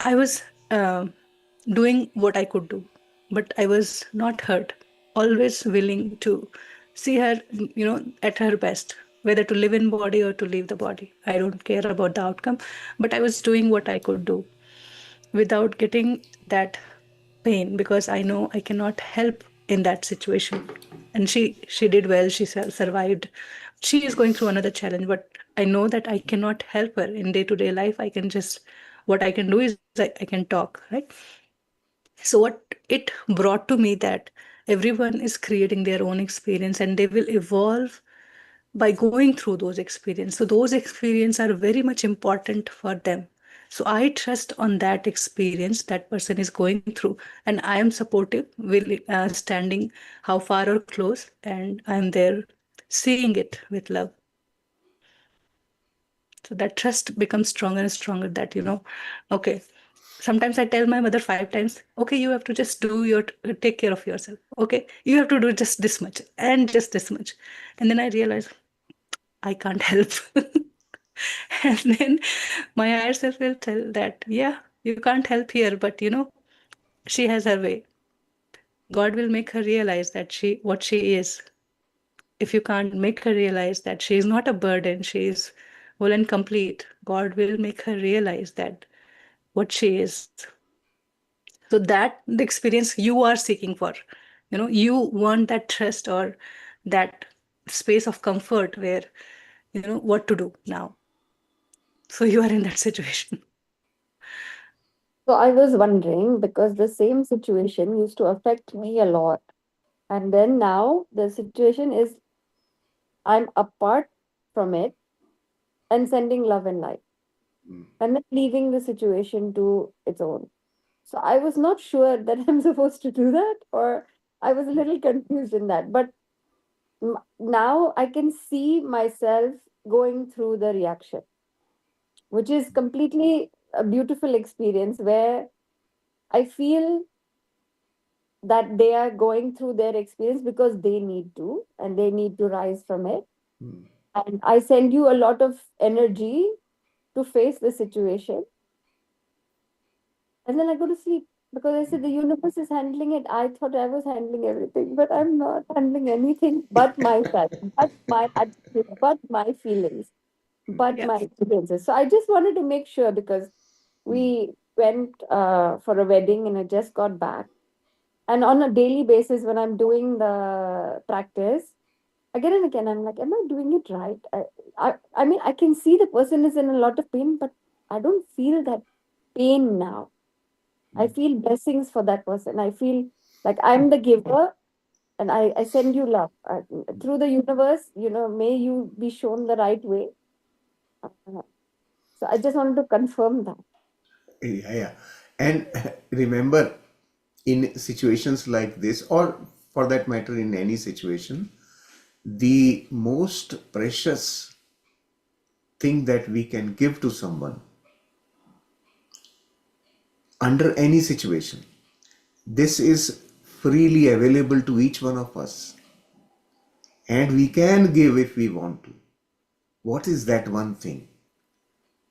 I was doing what I could do, but I was not hurt. Always willing to see her, at her best, whether to live in body or to leave the body. I don't care about the outcome, but I was doing what I could do without getting that pain because I know I cannot help in that situation. And she did well. She survived. She is going through another challenge, but I know that I cannot help her in day to day life. I can just what I can do is I can talk, right? So what it brought to me that everyone is creating their own experience and they will evolve by going through those experiences. So those experiences are very much important for them. So I trust on that experience that person is going through, and I am supportive, will standing how far or close, and I'm there, seeing it with love. So that trust becomes stronger and stronger. That okay. Sometimes I tell my mother 5 times, okay, you have to just do your take care of yourself. Okay, you have to do just this much and just this much, and then I realize I can't help. And then my higher self will tell that, yeah, you can't help here, but she has her way. God will make her realize that what she is. If you can't make her realize that she is not a burden, she is whole and complete, God will make her realize that what she is. So that the experience you are seeking for, you want that trust or that space of comfort where what to do now. So you are in that situation. So I was wondering because the same situation used to affect me a lot. And then now the situation is I'm apart from it and sending love and light and then leaving the situation to its own. So I was not sure that I'm supposed to do that, or I was a little confused in that. But now I can see myself going through the reaction, which is completely a beautiful experience where I feel that they are going through their experience because they need to and they need to rise from it. And I send you a lot of energy to face the situation. And then I go to sleep because I said the universe is handling it. I thought I was handling everything, but I'm not handling anything but myself, but my attitude, but my feelings, but Yeah. my experiences. So I just wanted to make sure because we went for a wedding and I just got back. And on a daily basis, when I'm doing the practice, again and again, I'm like, am I doing it right? I mean, I can see the person is in a lot of pain, but I don't feel that pain now. I feel blessings for that person. I feel like I'm the giver and I send you love. Through the universe, may you be shown the right way. Uh, so I just wanted to confirm that. Yeah, yeah. And remember, in situations like this, or for that matter in any situation, the most precious thing that we can give to someone under any situation, this is freely available to each one of us, and we can give if we want to. What is that one thing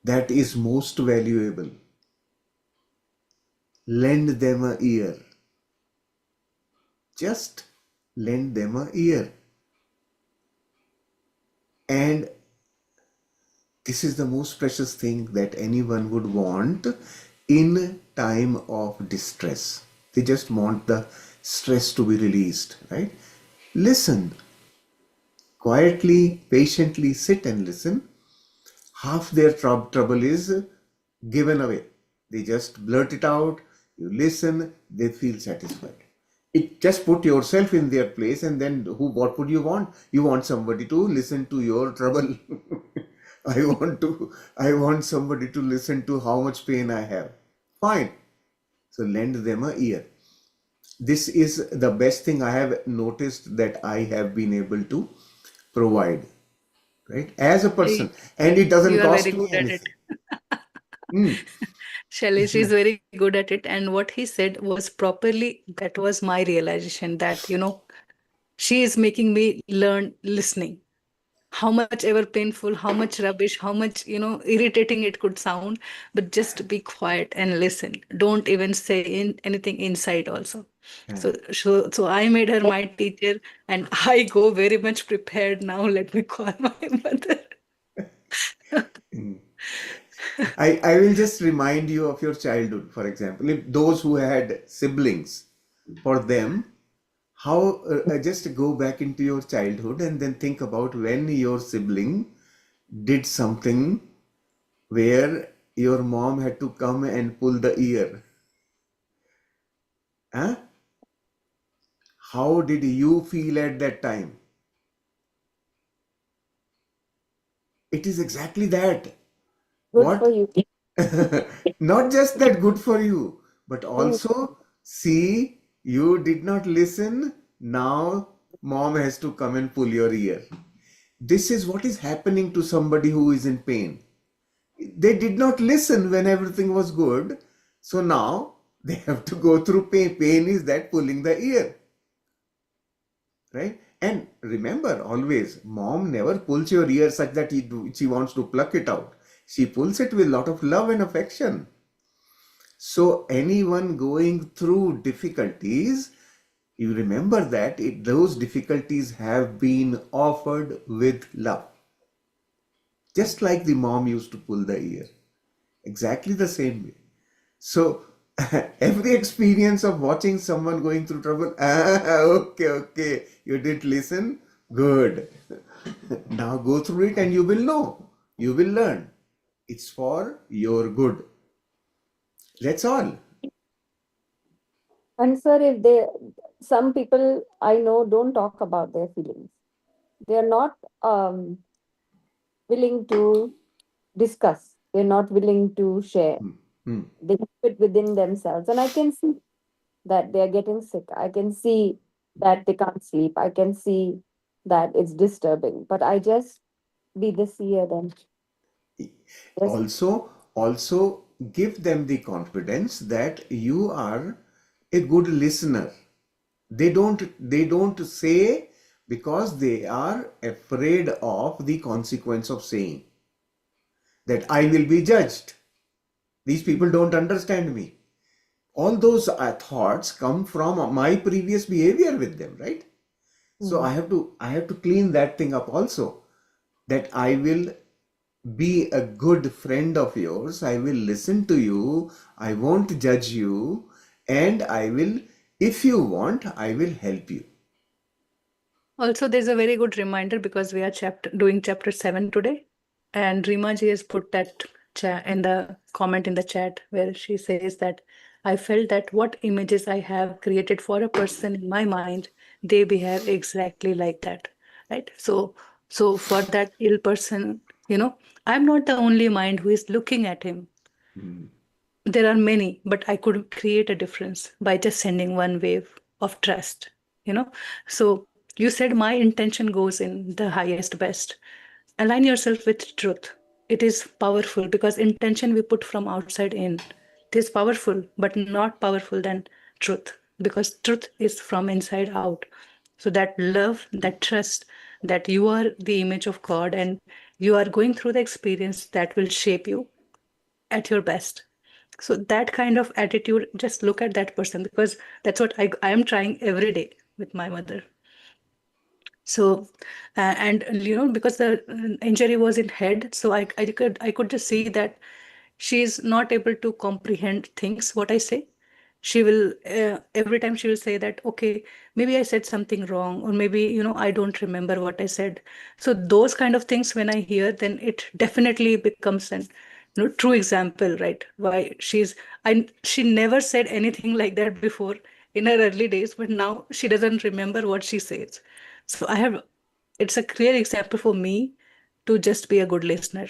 that is most valuable? Lend them a ear. Just lend them a ear. And this is the most precious thing that anyone would want in time of distress. They just want the stress to be released, right? Listen. Quietly, patiently sit and listen. Half their trouble is given away. They just blurt it out, you listen, they feel satisfied. It just put yourself in their place, and then what would you want? You want somebody to listen to your trouble. I want somebody to listen to how much pain I have. Fine. So lend them a ear. This is the best thing I have noticed that I have been able to provide, right? As a person, and it doesn't You are very cost me good at it. anything. Hmm. Shailesh is very good at it. And what he said was properly, that was my realization that, she is making me learn listening. How much ever painful, how much rubbish, how much, irritating it could sound, but just be quiet and listen. Don't even say anything inside also. Yeah. So I made her my teacher, and I go very much prepared now. Let me call my mother. I will just remind you of your childhood, for example. If those who had siblings, for them, how just go back into your childhood and then think about when your sibling did something where your mom had to come and pull the ear. Huh? How did you feel at that time? It is exactly that. Good for What? you. Not just that good for you, but Mm. also see you did not listen. Now mom has to come and pull your ear. This is what is happening to somebody who is in pain. They did not listen when everything was good. So now they have to go through pain. Pain is that pulling the ear, right? And remember always, mom never pulls your ear such that she wants to pluck it out. She pulls it with a lot of love and affection. So anyone going through difficulties, you remember that those difficulties have been offered with love. Just like the mom used to pull the ear. Exactly the same way. So every experience of watching someone going through trouble, okay, you didn't listen, good. Now go through it and you will know, you will learn. It's for your good. That's all. And sir, some people I know don't talk about their feelings. They are not willing to discuss. They're not willing to share. Hmm. They keep it within themselves. And I can see that they are getting sick. I can see that they can't sleep. I can see that it's disturbing. But I just be the seer then. Just Also give them the confidence that you are a good listener. They don't say because they are afraid of the consequence of saying that I will be judged. These people don't understand me. All those thoughts come from my previous behavior with them, right? So mm. I have to clean that thing up also, that I will be a good friend of yours. I will listen to you. I won't judge you. And I will, if you want, I will help you. Also, there's a very good reminder because we are doing chapter 7 today. And Rima ji has put that in the comment in the chat where she says that I felt that what images I have created for a person in my mind, they behave exactly like that. Right? So for that ill person, I'm not the only mind who is looking at him. There are many, but I could create a difference by just sending one wave of trust. So you said my intention goes in the highest best. Align yourself with truth. It is powerful because intention we put from outside in. It is powerful, but not powerful than truth because truth is from inside out. So that love, that trust that you are the image of God and you are going through the experience that will shape you at your best. So that kind of attitude, just look at that person because that's what I am trying every day with my mother. So and because the injury was in head, so I could just see that she's not able to comprehend things what I say. She will every time she will say that, okay, maybe I said something wrong, or maybe I don't remember what I said. So those kind of things when I hear, then it definitely becomes an true example, right? Why she never said anything like that before in her early days, but now she doesn't remember what she says. So it's a clear example for me to just be a good listener,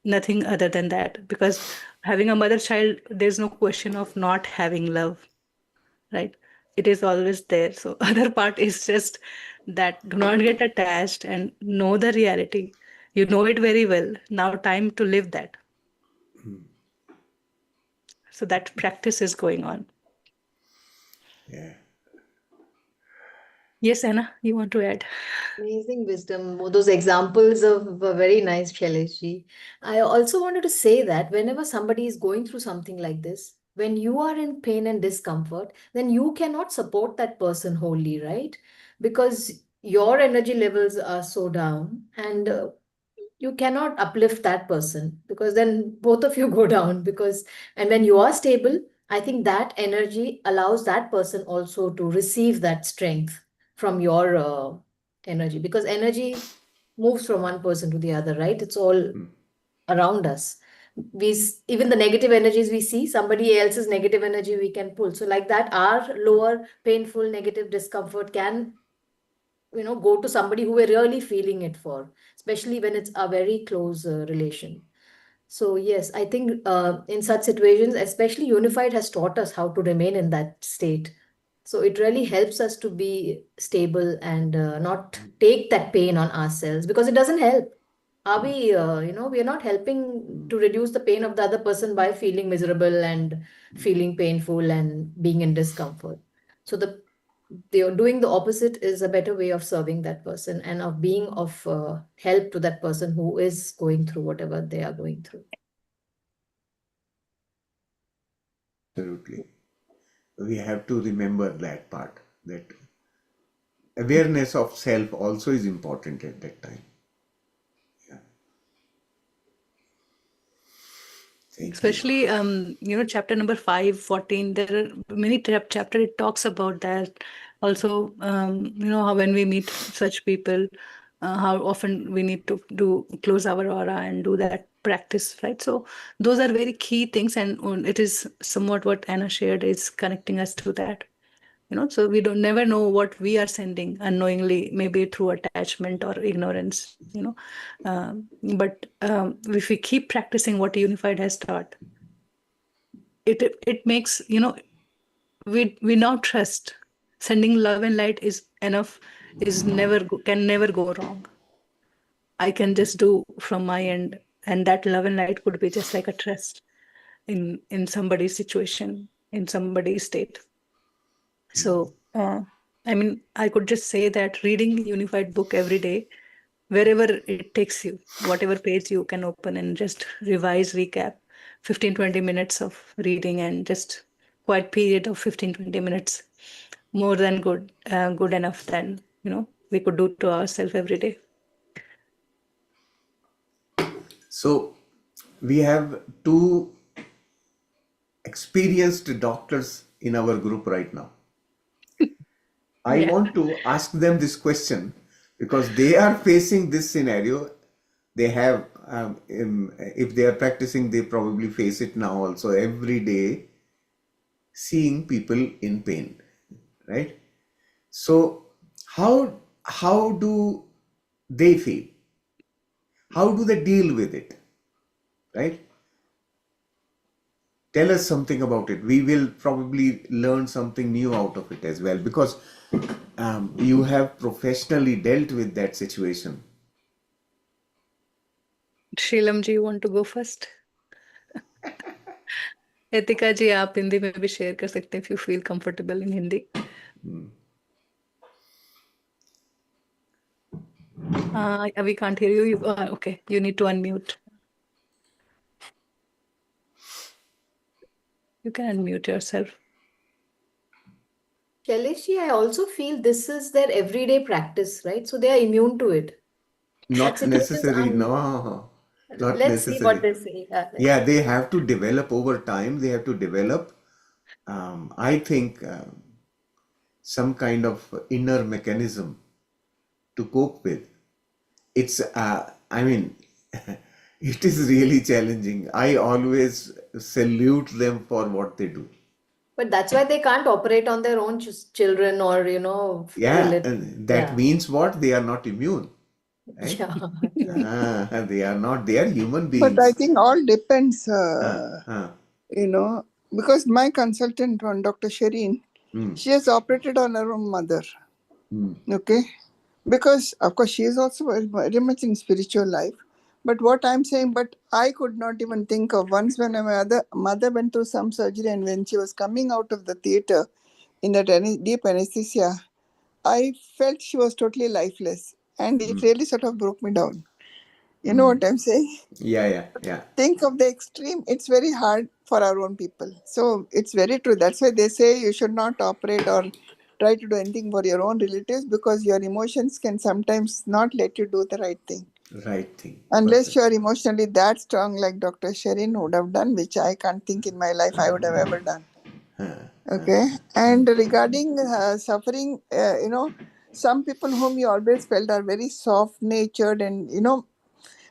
nothing other than that. Because having a mother child, there's no question of not having love, right? It is always there. So other part is just that do not get attached and know the reality. You know it very well. Now time to live that. So that practice is going on. Yeah. Yes, Anna, you want to add? Amazing wisdom. Those examples of were very nice, Shailesh. I also wanted to say that whenever somebody is going through something like this, when you are in pain and discomfort, then you cannot support that person wholly, right? Because your energy levels are so down, and you cannot uplift that person because then both of you go down. Because, and when you are stable, I think that energy allows that person also to receive that strength from your energy, because energy moves from one person to the other, right? It's all around us. Even the negative energies we see, somebody else's negative energy we can pull. So like that, our lower painful negative discomfort can go to somebody who we're really feeling it for, especially when it's a very close relation. So yes, I think in such situations, especially Unified has taught us how to remain in that state. So it really helps us to be stable and not take that pain on ourselves, because it doesn't help. Are we, we are not helping to reduce the pain of the other person by feeling miserable and feeling painful and being in discomfort. So they are doing the opposite is a better way of serving that person and of being of help to that person who is going through whatever they are going through. Absolutely. We have to remember that part, that awareness of self also is important at that time. Yeah. Thank you. Especially chapter number 5, 14. There are many chapter it talks about that also. How when we meet such people, how often we need to do close our aura and do that practice, right? So those are very key things, and it is somewhat what Anna shared is connecting us to that. So we don't never know what we are sending unknowingly, maybe through attachment or ignorance. But if we keep practicing what Unified has taught, it makes we now trust sending love and light is enough, can never go wrong. I can just do from my end, and that love and light could be just like a trust in somebody's situation, in somebody's state. So, I could just say that reading Unified book every day, wherever it takes you, whatever page you can open and just revise, recap, 15-20 minutes of reading and just quiet period of 15-20 minutes, more than good enough than, we could do to ourselves every day. So we have two experienced doctors in our group right now. I Yeah. want to ask them this question because they are facing this scenario. They have, if they are practicing, they probably face it now also every day, seeing people in pain, right? So how do they feel? How do they deal with it, right? Tell us something about it. We will probably learn something new out of it as well, because you have professionally dealt with that situation. Sheelam ji, you want to go first? एतिका जी, आप हिंदी में भी share कर सकते हैं if you feel comfortable in Hindi. We can't hear you. Okay, you need to unmute. You can unmute yourself. Shailesh, I also feel this is their everyday practice, right? So they are immune to it. That Not situation is necessary, no. Not Let's see what necessary. they say. Yeah, they have to develop over time. They have to develop, I think, some kind of inner mechanism to cope with. It's, I mean, it is really challenging. I always salute them for what they do. But that's why they can't operate on their own children or, Yeah, relatives. and that Yeah. means what? They are not immune, right? Yeah. Yeah. They are not. They are human But I beings. think all depends, Uh, because my consultant one, Dr. Shireen, she has operated on her own mother. Okay? Because, of course, she is also very much in spiritual life. But what I'm saying, but I could not even think of once when my mother went through some surgery and when she was coming out of the theater in that deep anesthesia, I felt she was totally lifeless. And it really sort of broke me down. You know what I'm saying? yeah. Think of the extreme. It's very hard for our own people. So it's very true. That's why they say you should not operate or try to do anything for your own relatives, because your emotions can sometimes not let you do the right thing. Right thing. Unless Perfect. you are emotionally that strong, like Dr. Sherin would have done, which I can't think in my life I would have ever done. Okay. And regarding suffering, some people whom you always felt are very soft natured, and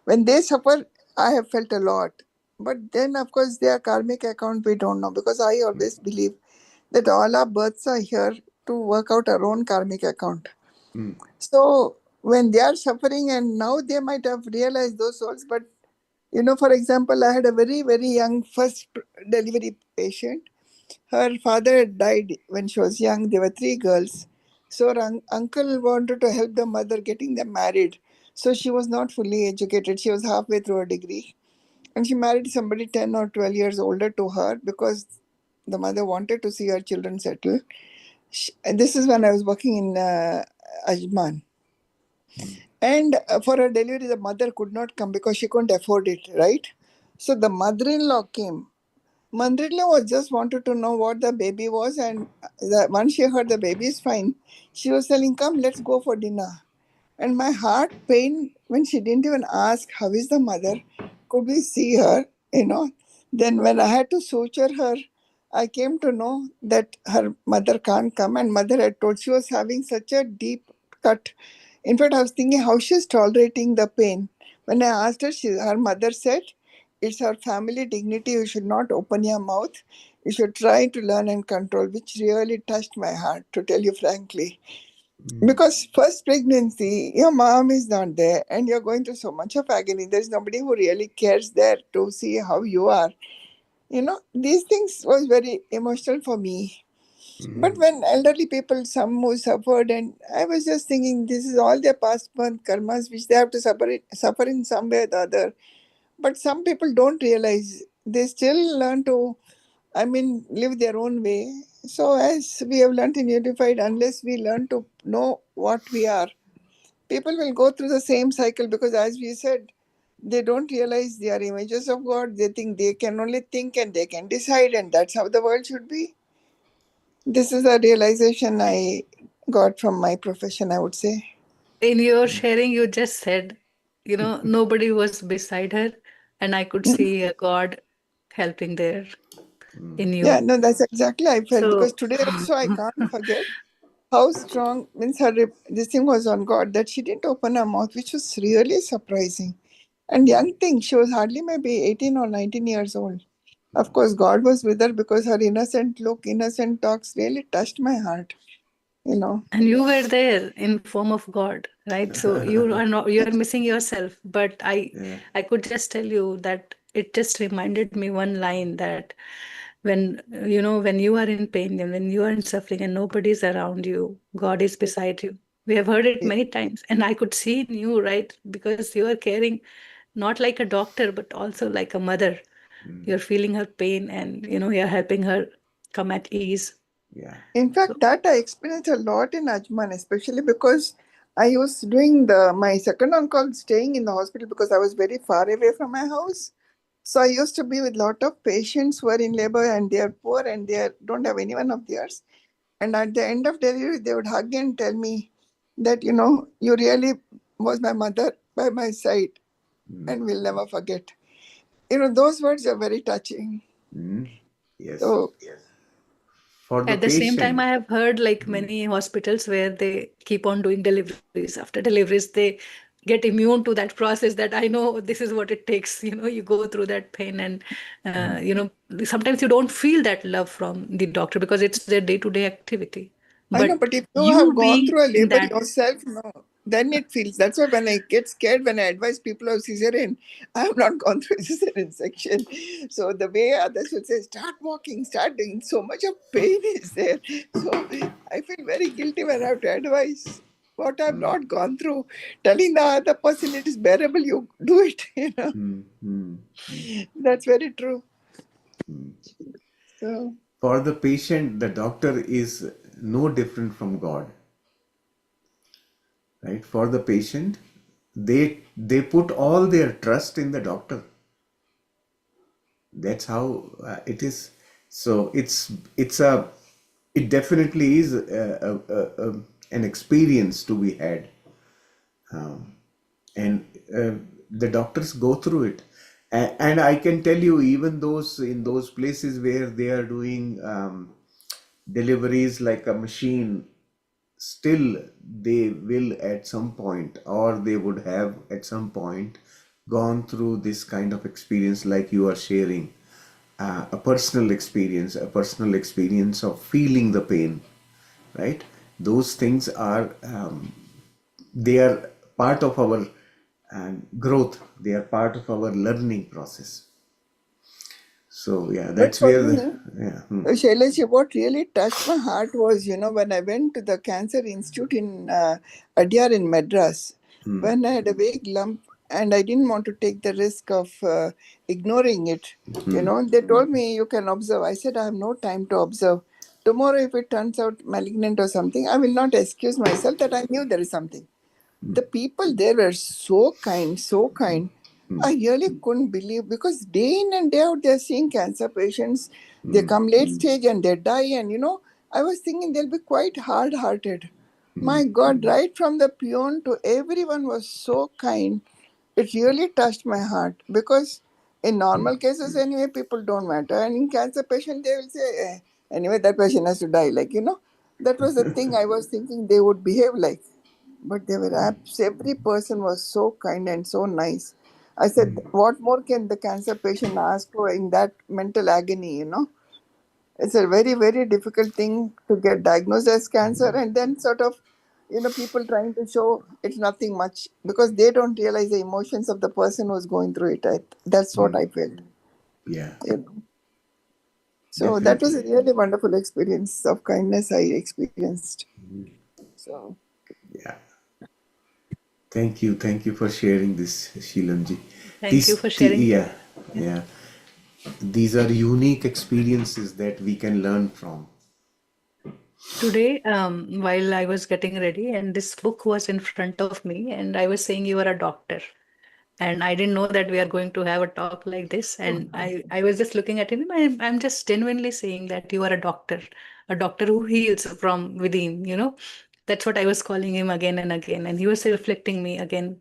when they suffer, I have felt a lot. But then, of course, their karmic account we don't know, because I always believe that all our births are here to work out our own karmic account. So when they are suffering, and now they might have realized those souls, but for example, I had a very, very young first delivery patient. Her father had died when she was young. There were 3 girls. So her uncle wanted to help the mother getting them married. So she was not fully educated. She was halfway through her degree. And she married somebody 10 or 12 years older to her because the mother wanted to see her children settle. And this is when I was working in Ajman. And for her delivery, the mother could not come because she couldn't afford it, right? So the mother-in-law came. Mother-in-law was just wanted to know what the baby was, and once she heard the baby is fine, she was telling, "Come, let's go for dinner." And my heart pained when she didn't even ask, "How is the mother? Could we see her?" Then when I had to suture her, I came to know that her mother can't come, and mother had told she was having such a deep cut. In fact, I was thinking how she's tolerating the pain. When I asked her, her mother said, "It's her family dignity. You should not open your mouth. You should try to learn and control," which really touched my heart, to tell you frankly. Because first pregnancy, your mom is not there and you're going through so much of agony. There's nobody who really cares there to see how you are. These things was very emotional for me. But when elderly people, some who suffered, and I was just thinking, this is all their past birth karmas which they have to suffer in some way or the other. But some people don't realize. They still learn to, live their own way. So as we have learned in Unified, unless we learn to know what we are, people will go through the same cycle, because as we said, they don't realize they are images of God. They think they can only think and they can decide, and that's how the world should be. This is a realization I got from my profession, I would say. In your sharing, you just said, nobody was beside her, and I could see a God helping there in Yeah, you. no, that's exactly I felt, because So, today also I can't forget how strong means this thing was on God, that she didn't open her mouth, which was really surprising. And young thing, she was hardly maybe 18 or 19 years old. Of course, God was with her, because her innocent look, innocent talks really touched my heart. and you were there in form of God, right? So you are missing yourself. But I could just tell you that it just reminded me one line, that when when you are in pain and when you are in suffering and nobody is around you, God is beside you. We have heard it many times, and I could see in you, right? Because you are caring not like a doctor, but also like a mother. You're feeling her pain, and you're helping her come at ease. Yeah. In fact, that I experienced a lot in Ajman, especially because I was doing my second on call, staying in the hospital because I was very far away from my house. So I used to be with a lot of patients who are in labor and they are poor and they don't have anyone of theirs. And at the end of delivery, they would hug and tell me that, you really was my mother by my side and we'll never forget. Those words are very touching. Yes. So, For the At the same time, I patient. have heard like many hospitals where they keep on doing deliveries. After deliveries, they get immune to that process that I know this is what it takes. You go through that pain, and sometimes you don't feel that love from the doctor because it's their day-to-day activity. I know, But but if you have you gone being through a in labor that, yourself, no, then it feels. That's why when I get scared, when I advise people of cesarean, I have not gone through a cesarean section. So the way others would say, start walking, start doing, so much of pain is there. So I feel very guilty when I have to advise what I've not gone through. Telling the other person it is bearable, you do it. That's very true. So For the patient, the doctor is no different from God. Right? For the patient, they put all their trust in the doctor. That's how it is. So it definitely is an experience to be had. And the doctors go through it. And I can tell you, even those in those places where they are doing deliveries like a machine, still they will at some point, or they would have at some point gone through this kind of experience like you are sharing, a personal experience of feeling the pain, right? Those things are they are part of our growth, they are part of our learning process. So yeah, but that's for where the me, Shailaji, what really touched my heart was, when I went to the Cancer Institute in Adyar in Madras, when I had a vague lump and I didn't want to take the risk of ignoring it, they told me you can observe. I said, I have no time to observe. Tomorrow, if it turns out malignant or something, I will not excuse myself that I knew there is something. The people there were so kind, so kind. I really couldn't believe because day in and day out they're seeing cancer patients. They come late stage and they die. And I was thinking they'll be quite hard hearted. My God, right from the peon to everyone was so kind. It really touched my heart because in normal cases, anyway, people don't matter. And in cancer patient, they will say, anyway, that patient has to die. That was the thing I was thinking they would behave like. But they were every person was so kind and so nice. I said, what more can the cancer patient ask for in that mental agony? It's a very, very difficult thing to get diagnosed as cancer and then sort of, people trying to show it's nothing much because they don't realize the emotions of the person who's going through it. That's what I felt. yeah, You know. So that was a definitely. really wonderful experience of kindness I experienced. So Yeah. Thank you for sharing this, Shilamji. thank you for sharing. Yeah, yeah. These are unique experiences that we can learn from. Today, while I was getting ready, and this book was in front of me, and I was saying you are a doctor. And I didn't know that we are going to have a talk like this. And I was just looking at him. I'm just genuinely saying that you are a doctor who heals from within. That's what I was calling him again and again. And he was reflecting me again.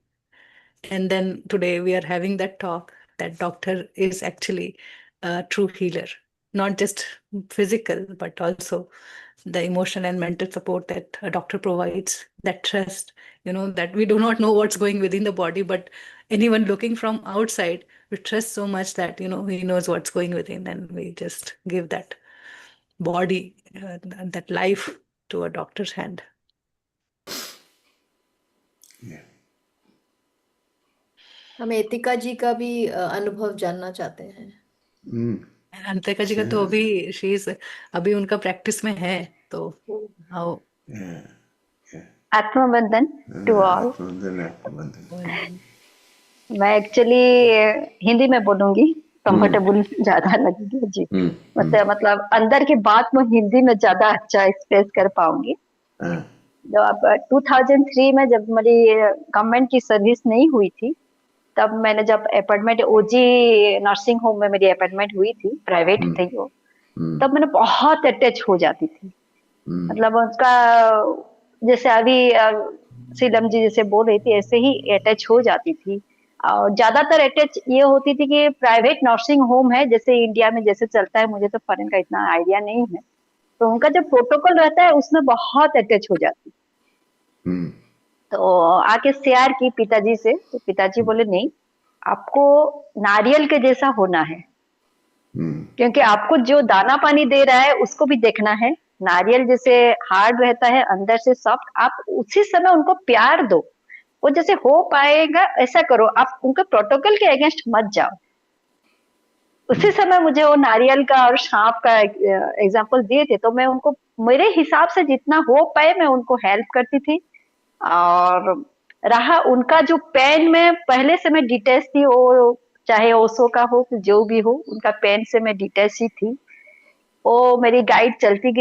And then today we are having that talk that doctor is actually a true healer, not just physical, but also the emotional and mental support that a doctor provides, that trust, that we do not know what's going within the body, but anyone looking from outside, we trust so much that, he knows what's going within, and we just give that body, that life to a doctor's hand. Yeah. हम एतिका जी का भी अनुभव जानना चाहते हैं. अंतिका जी का तो अभी अभी उनका प्रैक्टिस में है, तो आओ। आत्मबंधन टू ऑल। आत्मबंधन। मैं एक्चुअली हिंदी में बोलूंगी, कंफर्टेबल ज्यादा लगेगी जी। मतलब अंदर की बात मैं हिंदी में ज्यादा अच्छा एक्सप्रेस कर पाऊंगी। जब अब 2003 में जब मेरी गवर्नमेंट की सर्विस नहीं हुई थी, तब मैंने जब अपॉइंटमेंट ओजी नर्सिंग होम में मेरी अपॉइंटमेंट हुई थी, प्राइवेट थी वो, तब मैंने बहुत अटैच हो जाती थी। मतलब उसका जैसे अभी सीलम जी जैसे बोल रही थी, ऐसे ही अटैच हो जाती थी। और ज्यादातर अटैच ये होती थी कि प्राइवेट नर्सिंग होम है, जैसे इंडिया में जैसे चलता है, मुझे तो फॉरेन का इतना आइडिया नहीं है, तो उनका जो प्रोटोकॉल रहता है उसमें बहुत अटैच हो जाती। तो आके शेयर की पिताजी से, तो पिताजी बोले नहीं, आपको नारियल के जैसा होना है, क्योंकि आपको जो दाना पानी दे रहा है उसको भी देखना है। नारियल जैसे हार्ड रहता है, अंदर से सॉफ्ट, आप उसी समय उनको प्यार दो, वो जैसे हो पाएगा ऐसा करो, आप उनके प्रोटोकॉल के अगेंस्ट मत जाओ। उसी समय मुझे वो नारियल का और सांप का एग्जाम्पल दिए थे, तो मैं उनको मेरे हिसाब से जितना हो पाए मैं उनको हेल्प करती थी। और रहा उनका जो पेन में पहले से मैं डिटेच थी, वो चाहे ओशो का हो जो भी हो, उनका पेन से मैं डिटेच ही थी। वो मेरी गाइड चलती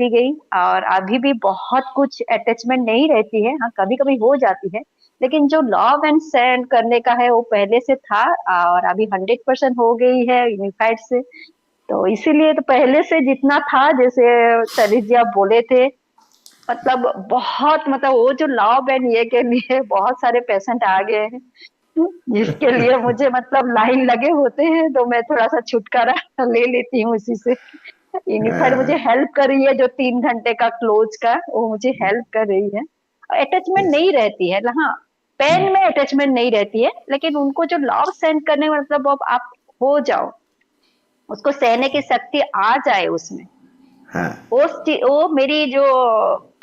गई और अभी भी बहुत कुछ अटैचमेंट नहीं रहती है, हाँ कभी कभी हो जाती है, लेकिन जो लव एंड सेंड करने का है वो पहले से था और अभी 100% हो गई है यूनिफाइड से। तो इसीलिए तो पहले से जितना था, जैसे शरीर जी आप बोले थे, मतलब बहुत, मतलब वो जो लव एंड ये के लिए बहुत सारे पेशेंट आ गए हैं जिसके लिए मुझे मतलब लाइन लगे होते हैं, तो मैं थोड़ा सा छुटकारा ले लेती हूँ इसी से। यूनिफाइड मुझे हेल्प कर रही है, जो 3 घंटे का क्लोज का, वो मुझे हेल्प कर रही है। अटैचमेंट नहीं रहती है, हाँ पेन में अटैचमेंट नहीं रहती है, लेकिन उनको जो लव सेंड करने में मतलब अब आप हो जाओ, उसको सहने की शक्ति आ जाए उसमें। वो मेरी जो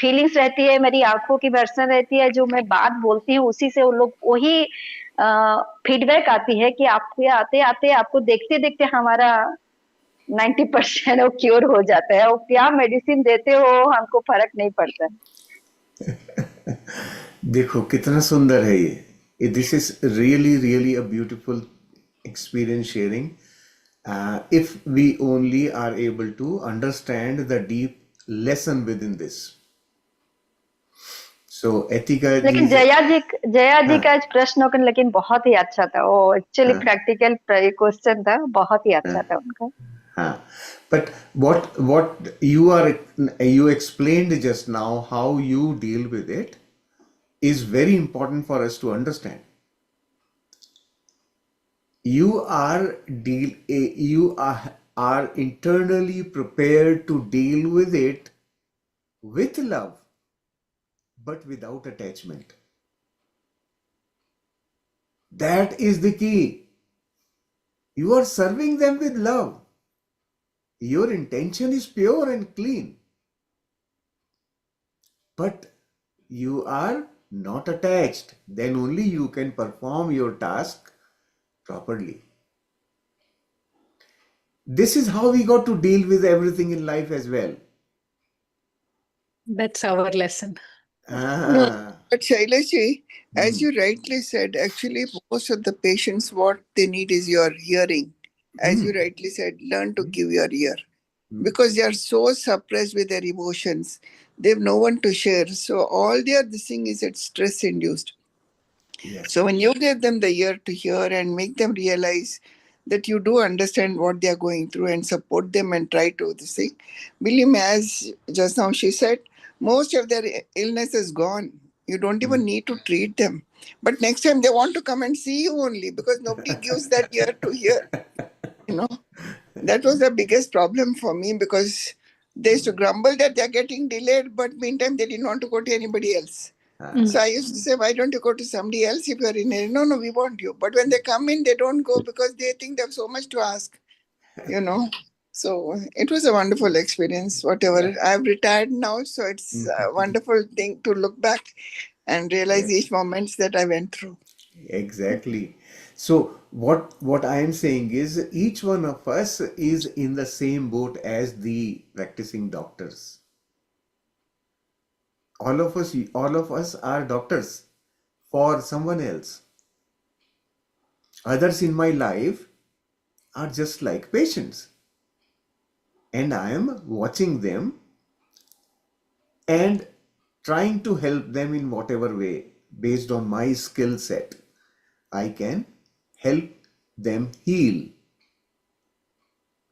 फीलिंग्स रहती है, मेरी आंखों की वर्षण रहती है, जो मैं बात बोलती हूँ उसी से वो लोग वही फीडबैक आती है कि आपके आते आते आपको देखते देखते हमारा 90% वो क्योर हो जाता है। वो क्या मेडिसिन देते हो हमको फर्क नहीं पड़ता है। देखो कितना सुंदर है ये। This is really really a beautiful experience sharing, if we only are able to understand the deep lesson within this. So Etika लेकिन जी, जया जी हाँ का प्रश्न लेकिन बहुत ही अच्छा था, वो एक्चुअली हाँ प्रैक्टिकल क्वेश्चन था, बहुत ही अच्छा था उनका। हाँ, but what you explained just now, how you deal with it, is very important for us to understand. You are internally prepared to deal with it with love, but without attachment. That is the key. You are serving them with love. Your intention is pure and clean, but you are not attached. Then only you can perform your task properly. This is how we got to deal with everything in life as well. That's our lesson. No, Ah. but Shailaji, as you rightly said, actually most of the patients, what they need is your hearing. As you rightly said, learn to give your ear. Because they are so suppressed with their emotions. They have no one to share. So all their this thing is it's stress induced. Yes. So when you give them the ear to hear and make them realize that you do understand what they are going through and support them and try to this thing, believe me, as just now she said, most of their illness is gone. You don't even need to treat them. But next time they want to come and see you only because nobody gives that ear to hear. You know, that was the biggest problem for me because they used to grumble that they're getting delayed, but meantime they didn't want to go to anybody else. So I used to say, why don't you go to somebody else if you're in a... No, we want you. But when they come in, they don't go because they think they have so much to ask, you know. So it was a wonderful experience, whatever. I've retired now, so it's a wonderful thing to look back and realize each moments that I went through. Exactly. So what I am saying is each one of us is in the same boat as the practicing doctors. All of us are doctors for someone else. Others in my life are just like patients, and I am watching them and trying to help them in whatever way based on my skill set. I can help them heal.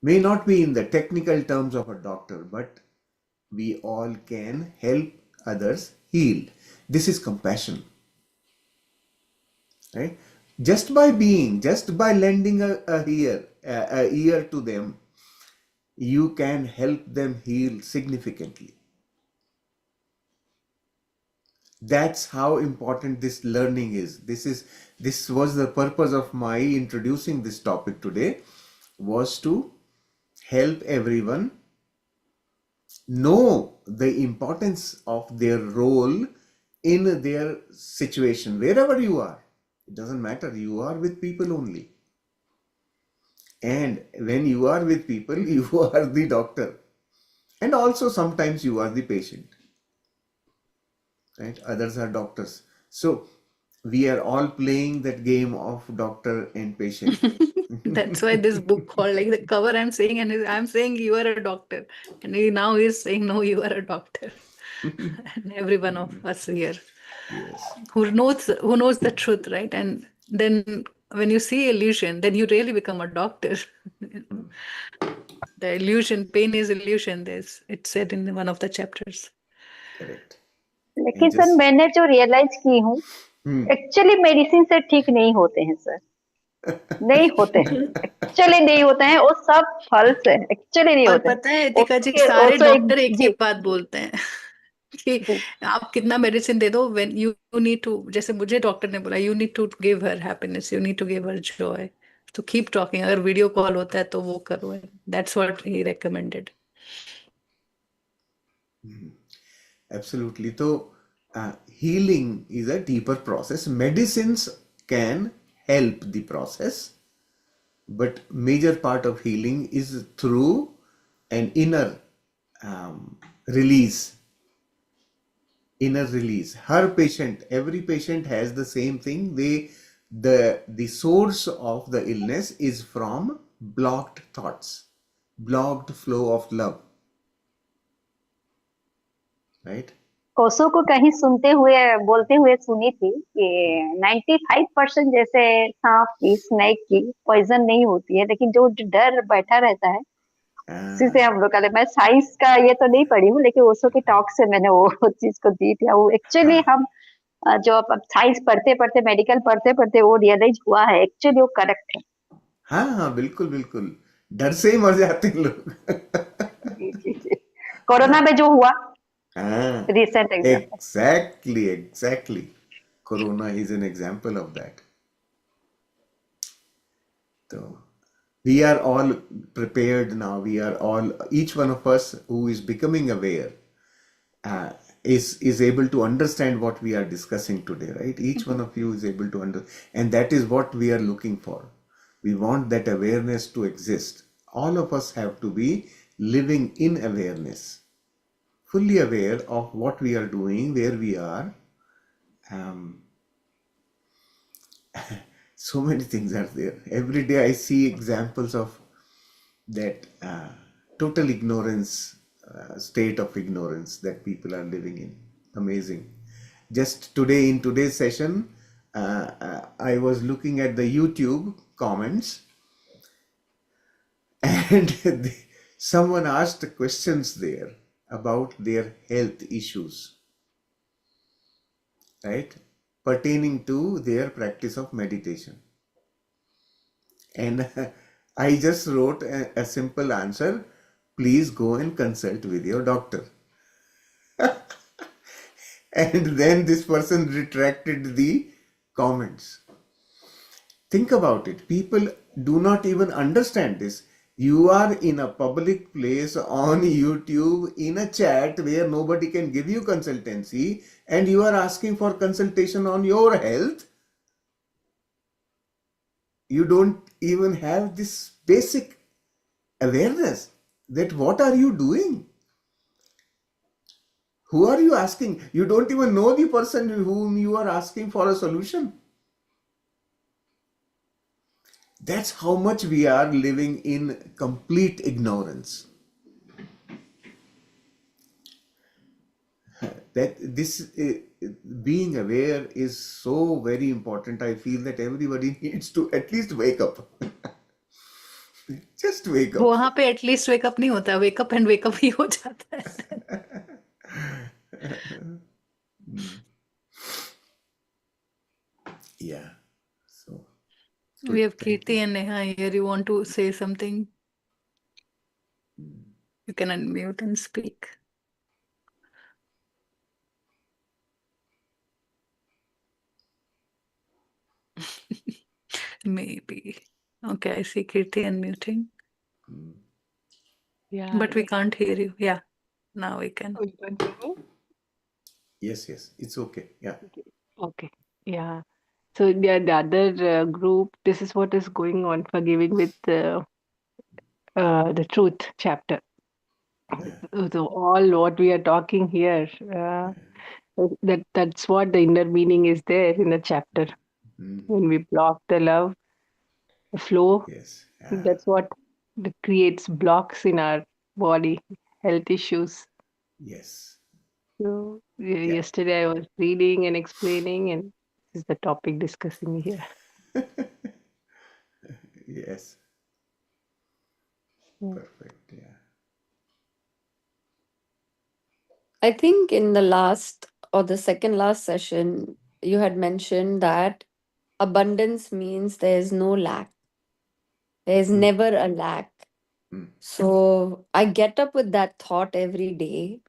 May not be in the technical terms of a doctor, but we all can help others heal. This is compassion, right? Just by being, just by lending a ear to them, you can help them heal significantly. That's how important this learning is. This was the purpose of my introducing this topic today, was to help everyone know the importance of their role in their situation, wherever you are. It doesn't matter, you are with people only. And when you are with people, you are the doctor. And also sometimes you are the patient. Right? Others are doctors. So we are all playing that game of doctor and patient. That's why this book called like the cover I'm saying, and I'm saying you are a doctor, and now he's saying no, you are a doctor. And every one of us here Yes, who knows the truth, right? And then when you see illusion, then you really become a doctor. The illusion, pain is illusion. It's said in one of the chapters. correct. लेकिन And sir just मैंने जो realise की हूँ actually medicine से ठीक नहीं होते हैं सर, नहीं होते हैं, एक्चुअली नहीं होते हैं, वो सब फल्स है, एक्चुअली नहीं और होते हैं। पता है टीका जी, ओके, सारे also डॉक्टर एक ही जी बात बोलते हैं कि जी आप कितना मेडिसिन दे दो, व्हेन यू नीड टू, जैसे मुझे डॉक्टर ने बोला, you need to give her happiness, you need to give her joy, तो कीप टॉकिंग, अगर वीडियो कॉल होता है तो वो करो, that's what he recommended. absolutely. So healing is a deeper process. Medicines can help the process, but major part of healing is through an release. Inner release. Every patient has the same thing. The source of the illness is from blocked thoughts, blocked flow of love, right? कोसो को कहीं सुनते हुए बोलते हुए सुनी थी कि 95% जैसे सांप की, स्नेक की पॉइजन नहीं होती है, लेकिन जो डर बैठा रहता है उसी से हम लोग का, मैं साइंस का ये तो नहीं पढ़ी हूँ, लेकिन ओशो के टॉक से मैंने वो चीज को दी थी। वो एक्चुअली हम जो अब साइंस पढ़ते पढ़ते, मेडिकल पढ़ते पढ़ते वो रियलाइज हुआ है, एक्चुअली वो करेक्ट है। हाँ हाँ, बिल्कुल बिल्कुल, डर से ही मर जाते हैं लोग। जी जी जी, कोरोना में जो हुआ हाँ, recent example. exactly. Corona is an example of that. So we are all prepared now. Each one of us who is becoming aware is able to understand what we are discussing today, right? Each one of you is able to understand, and that is what we are looking for. We want that awareness to exist. All of us have to be living in awareness, fully aware of what we are doing, where we are. So many things are there. Every day I see examples of that total ignorance, state of ignorance that people are living in. Amazing. Just today, in today's session, I was looking at the YouTube comments, and someone asked questions there about their health issues, right, pertaining to their practice of meditation. And I just wrote a simple answer: please go and consult with your doctor. And then this person retracted the comments. Think about it. People do not even understand this. You are in a public place on YouTube, in a chat where nobody can give you consultancy, and you are asking for consultation on your health. You don't even have this basic awareness that what are you doing? Who are you asking? You don't even know the person whom you are asking for a solution. That's how much we are living in complete ignorance. That this being aware is so very important. I feel that everybody needs to at least wake up. Just wake up. वहां पे at least wake up नहीं होता, wake up and wake up ही हो जाता है. Yeah. So We have thank Kirti you. and Neha here. You want to say something? You can unmute and speak. Maybe. Okay, I see Kirti unmuting, Yeah, but we can't hear you. Yeah, now we can. oh, you can't hear me? Yes, it's okay. Yeah. Okay. Okay. Yeah. So the other group, this is what is going on, forgiving with the truth chapter. So all what we are talking here, that's what the inner meaning is there in the chapter. When we block the love, the flow, Yes. that's what creates blocks in our body, health issues. Yes. So Yeah. yesterday I was reading and explaining, and this is the topic discussing here. Yes. Yeah. Perfect. Yeah. I think in the last or the second last session, you had mentioned that abundance means there's no lack. There's never a lack. So I get up with that thought every day.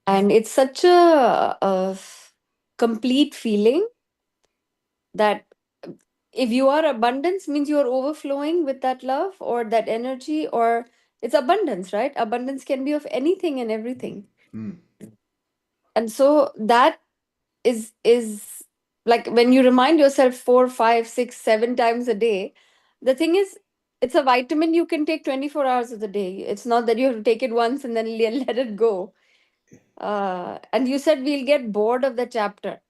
And it's such a complete feeling that if you are abundance means you're overflowing with that love or that energy, or it's abundance, right? Abundance can be of anything and everything. And so that is like when you remind yourself 4, 5, 6, 7 times a day, the thing is it's a vitamin you can take 24 hours of the day. It's not that you have to take it once and then let it go. And you said we'll get bored of the chapter.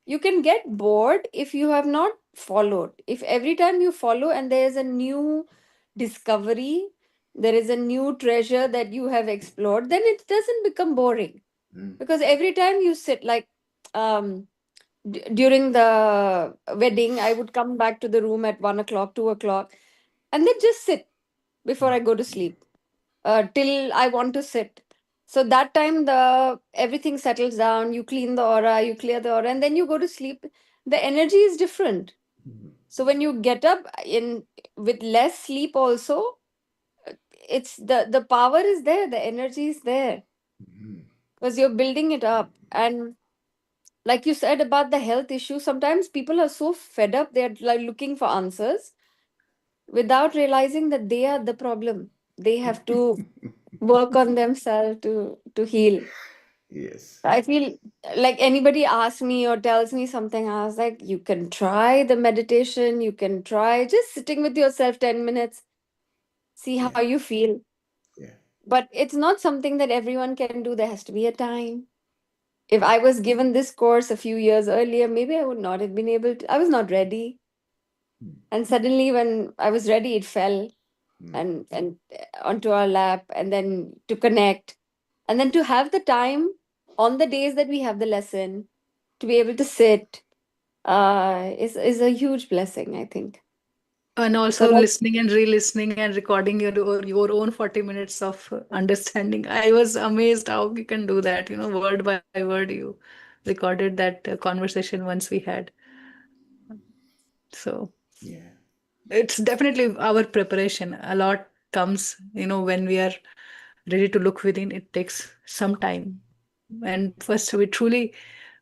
You can get bored if you have not followed. If every time you follow and there is a new discovery, there is a new treasure that you have explored, then it doesn't become boring. Because every time you sit, like um, during the wedding, I would come back to the room at 1 o'clock, 2 o'clock, and then just sit before I go to sleep till I want to sit. So that time the everything settles down. You clean the aura, you clear the aura, and then you go to sleep. The energy is different. So when you get up in with less sleep, also, it's the power is there, the energy is there because you're building it up. And like you said about the health issue, sometimes people are so fed up, they're like looking for answers without realizing that they are the problem. They have to work on themselves to heal. Yes. I feel like anybody asks me or tells me something, I was like, you can try the meditation, you can try just sitting with yourself 10 minutes, see how Yeah. you feel. Yeah. But it's not something that everyone can do. There has to be a time. If I was given this course a few years earlier, maybe I would not have been able to. I was not ready. And suddenly, when I was ready, it fell and onto our lap, and then to connect, and then to have the time on the days that we have the lesson to be able to sit is a huge blessing, I think. And So also that, listening and re-listening and recording your own 40 minutes of understanding. I was amazed how you can do that, word by word. You recorded that conversation once we had. So Yeah. it's definitely our preparation. A lot comes, when we are ready to look within, it takes some time. And first, we truly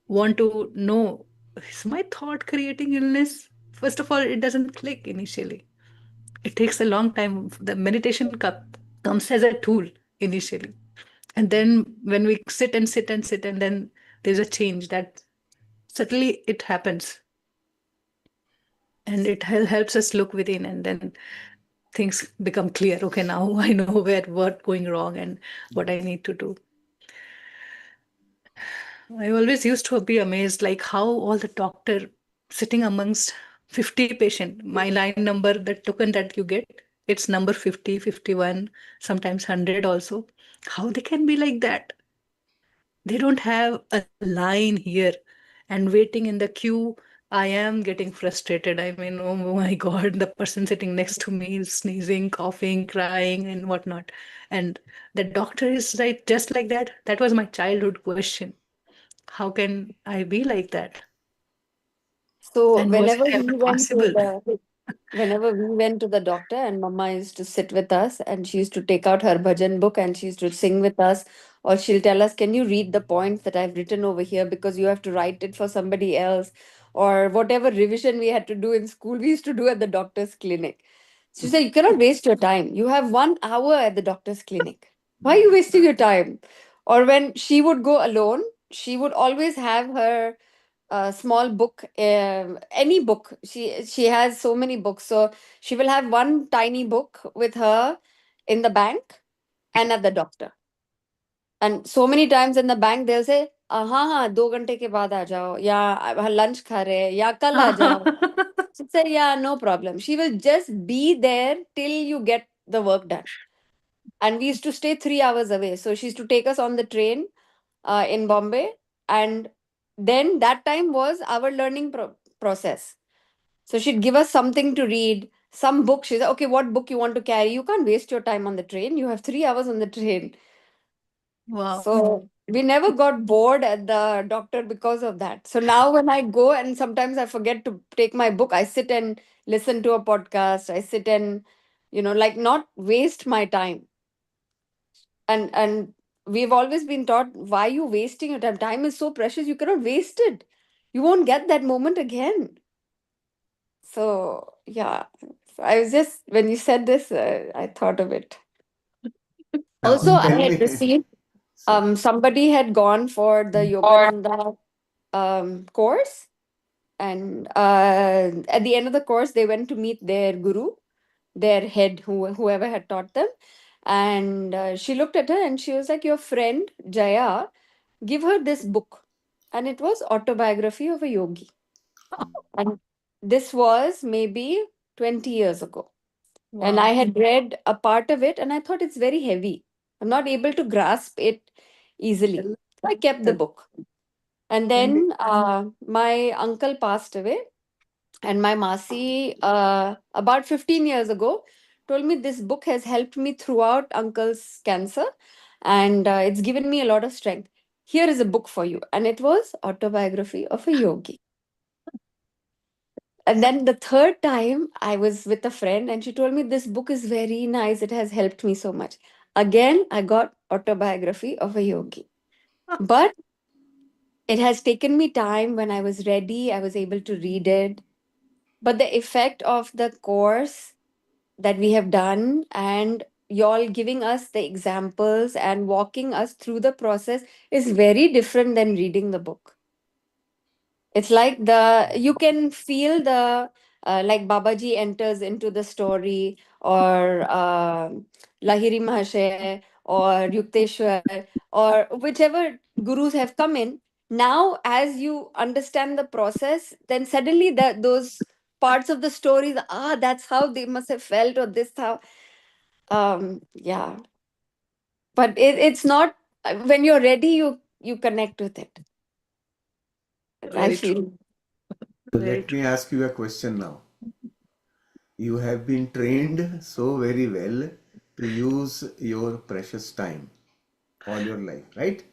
want to know, is my thought creating illness? First of all, it doesn't click initially. It takes a long time. The meditation comes as a tool initially. And then when we sit and sit and sit, and then there's a change that subtly it happens. And it helps us look within, and then things become clear. Okay, now I know what going wrong and what I need to do. I always used to be amazed, like how all the doctor sitting amongst 50 patient, my line number, the token that you get, it's number 50, 51, sometimes 100 also. How they can be like that? They don't have a line here and waiting in the queue. I am getting frustrated. I mean, oh my God, the person sitting next to me is sneezing, coughing, crying, and whatnot. And the doctor is right just like that. That was my childhood question. How can I be like that? So And was it ever possible? whenever we went to the doctor, and Mama used to sit with us, and she used to take out her bhajan book and she used to sing with us, or she'll tell us, "Can you read the points that I've written over here, because you have to write it for somebody else," or whatever revision we had to do in school, we used to do at the doctor's clinic. She said, "You cannot waste your time. You have 1 hour at the doctor's clinic. Why are you wasting your time?" Or when she would go alone, she would always have her a small book, any book. She has so many books, so she will have one tiny book with her in the bank and at the doctor. And so many times in the bank they'll say, हाँ हाँ 2 घंटे के बाद आ जाओ, या lunch खा रहे हैं, या कल आ जाओ. She said, yeah, no problem. She will just be there till you get the work done. And we used to stay 3 hours away, so she used to take us on the train in Bombay. And then that time was our learning process. So she'd give us something to read, some book. She said, okay, what book you want to carry? You can't waste your time on the train. You have 3 hours on the train. Wow. So we never got bored at the doctor because of that. So now when I go and sometimes I forget to take my book, I sit and listen to a podcast. I sit and, like not waste my time. And we've always been taught, why are you wasting your time? Time is so precious, you cannot waste it. You won't get that moment again. So yeah, I was just, when you said this, I thought of it. Now Also, I tell had me. received Sorry. somebody had gone for the Yogananda course, and at the end of the course they went to meet their guru, their head, whoever had taught them. And she looked at her and she was like, your friend Jaya, give her this book. And it was autobiography of a yogi. And this was maybe 20 years ago. And I Wow. had read a part of it and I thought it's very heavy. I'm not able to grasp it easily. So I kept the book. And then my uncle passed away, and my Masi, about 15 years ago, told me this book has helped me throughout uncle's cancer, and it's given me a lot of strength. Here is a book for you. And it was Autobiography of a Yogi. And then the third time I was with a friend and she told me this book is very nice. It has helped me so much. Again, I got Autobiography of a Yogi. But it has taken me time. When I was ready, I was able to read it. But the effect of the course that we have done, and y'all giving us the examples and walking us through the process, is very different than reading the book. It's like you can feel the like Babaji enters into the story, or Lahiri Mahashay, or Yukteswar, or whichever gurus have come in. Now, as you understand the process, then suddenly those parts of the stories, that's how they must have felt, or this how, yeah. But it's not, when you're ready, you connect with it. I Very true. feel. So Very let true. me ask you a question now. You have been trained so very well to use your precious time all your life, right?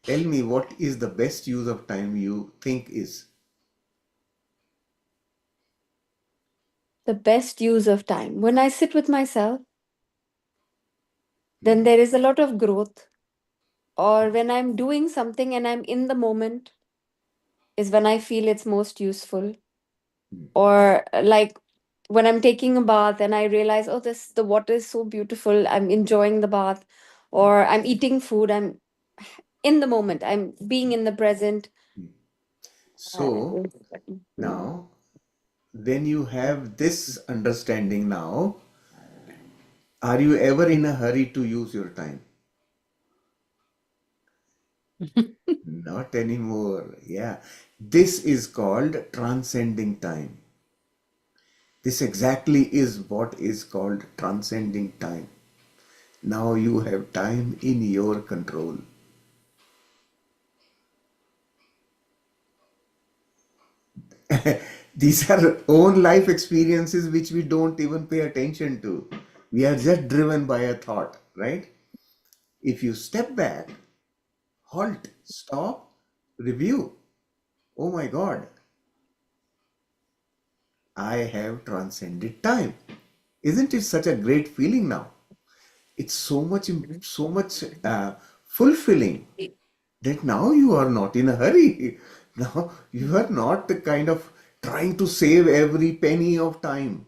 Tell me, what is the best use of time you think is? The best use of time. When I sit with myself, then there is a lot of growth. Or when I'm doing something and I'm in the moment, is when I feel it's most useful. Or like when I'm taking a bath and I realize, oh, the water is so beautiful. I'm enjoying the bath. Or I'm eating food. I'm in the moment. I'm being in the present. So Mm. now when you have this understanding now, are you ever in a hurry to use your time? Not anymore. Yeah. This is called transcending time. This exactly is what is called transcending time. Now you have time in your control. These are own life experiences which we don't even pay attention to. We are just driven by a thought, right? If you step back, halt, stop, review. Oh my God, I have transcended time. Isn't it such a great feeling now? It's so much fulfilling that now you are not in a hurry. Now you are not the kind of trying to save every penny of time.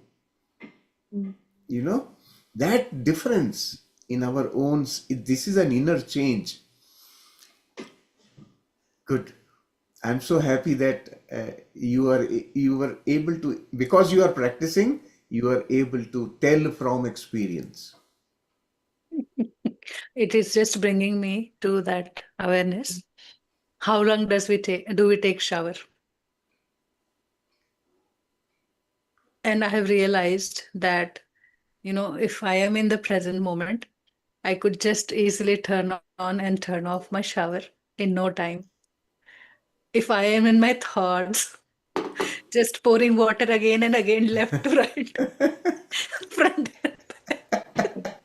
You know, that difference in our own, this is an inner change. Good. I'm so happy that you were able to, because you are practicing, you are able to tell from experience. It is just bringing me to that awareness. How long do we take shower? And I have realized that, if I am in the present moment, I could just easily turn on and turn off my shower in no time. If I am in my thoughts, just pouring water again and again, left to right, front and back,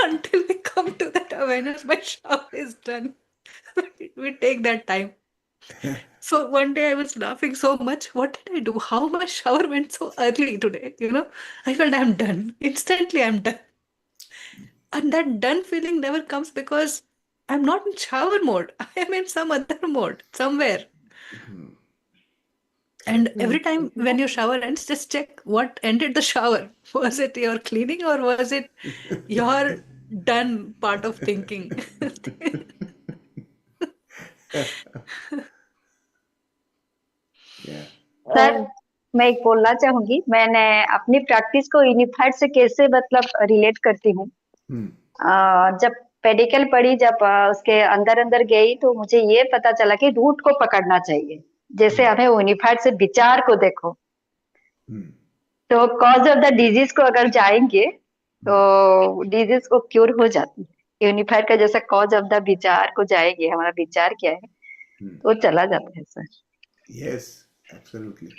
until we come to that awareness, my shower is done. We take that time. So one day I was laughing so much. What did I do? How my shower went so early today? I felt I'm done. Instantly, I'm done. And that done feeling never comes because I'm not in shower mode. I am in some other mode somewhere. And every time when your shower ends, just check what ended the shower. Was it your cleaning or was it your done part of thinking? Yeah. Sir मैं एक बोलना चाहूंगी, मैंने अपनी practice को unified से कैसे मतलब रिलेट करती हूँ। जब पेडिकल पढ़ी, जब उसके अंदर अंदर गई तो मुझे ये पता चला कि रूट को पकड़ना चाहिए। जैसे हमें यूनिफाइड से विचार को देखो, तो कॉज ऑफ द डिजीज को अगर जाएंगे तो डिजीज को क्योर हो जाती है। यूनिफाइड का जैसा कॉज ऑफ द विचार को जाएंगे, हमारा विचार क्या है तो चला जाता है सर। Yes, absolutely.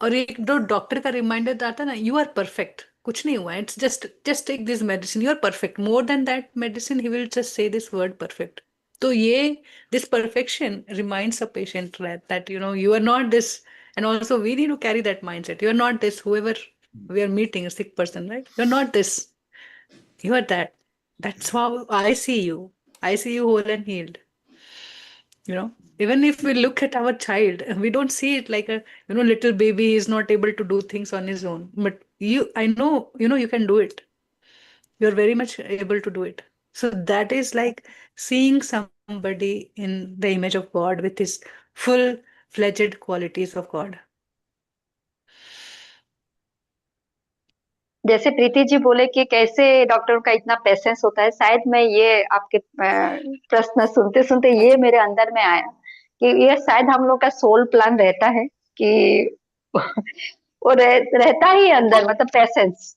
और एक दो डॉक्टर का रिमाइंडर आता ना, यू आर परफेक्ट, कुछ नहीं हुआ, it's just take this medicine, you are perfect. More than that medicine he will just say this word perfect. तो ये this perfection reminds a patient that you are not this, and also we need to carry that mindset, you are not this, whoever we are meeting, a sick person, right? You're not this, you are that. That's how I see you. I see you whole and healed. Even if we look at our child, we don't see it like a little baby is not able to do things on his own, but I know you can do it. You're very much able to do it. So that is like seeing somebody in the image of God with his full-fledged qualities of God. जैसे प्रीति जी बोले कि कैसे डॉक्टरों का इतना patience होता है, शायद मैं ये आपके प्रश्न सुनते सुनते ये मेरे अंदर में आया कि ये शायद हम लोग का सोल प्लान रहता है कि वो रहता ही अंदर, मतलब पेशेंस,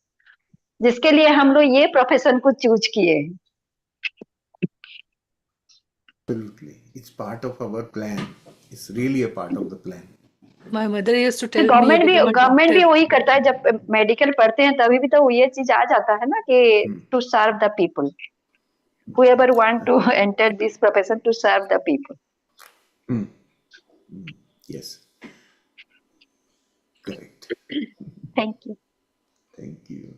जिसके लिए हम लोग ये प्रोफेशन को चूज किए हैं। Absolutely. It's part of our plan. It's really a part of the plan. My mother used to tell me, government भी वही करता है, जब मेडिकल पढ़ते हैं तभी भी तो ये चीज आ जाता है ना कि to serve the people, whoever want to enter this profession to serve the people. Yes. Correct. Thank you. Thank you.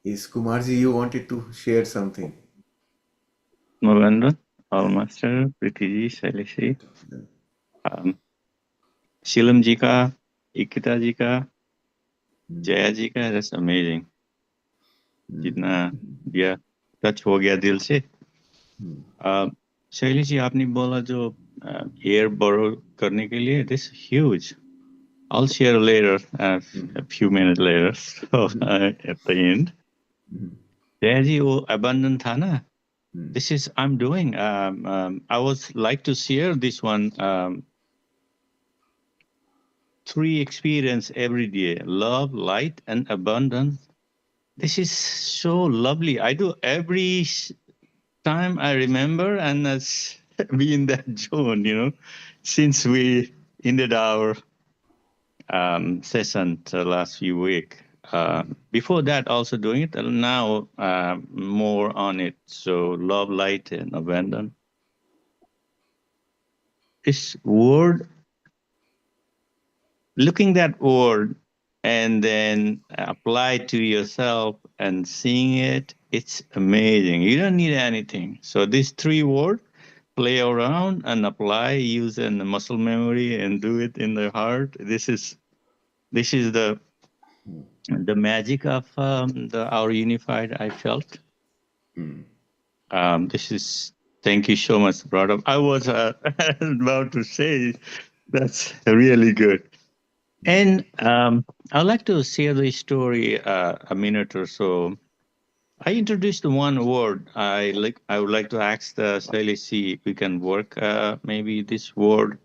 Yes, Kumarji, you wanted to share something. Movendra, Master, Priti ji, Shailesh ji, Shilam ji का, इकिता जी का, जया जी का, that's amazing. जितना दिया, touch हो गया दिल से। शैलेश जी, आपने बोला जो एयर बोरो करने के लिए, this huge. I'll share later, a few minutes later. So at the end, Jayaji, wo abundant tha na. This is I'm doing. I was like to share this one. 3 experience every day: love, light, and abundance. This is so lovely. I do every time I remember, and that's be in that zone, since we ended our session the last few weeks. Before that, also doing it, and now more on it. So love, light, and abundance. This word, looking that word and then apply it to yourself and seeing it, it's amazing. You don't need anything. So these 3 words, play around and apply, use in the muscle memory and do it in the heart. This is the magic of our unified, I felt. Thank you so much, brother. I was about to say that's really good. And I'd like to share the story a minute or so. I introduced one word. I would like to ask the Sally, see if we can work maybe this word.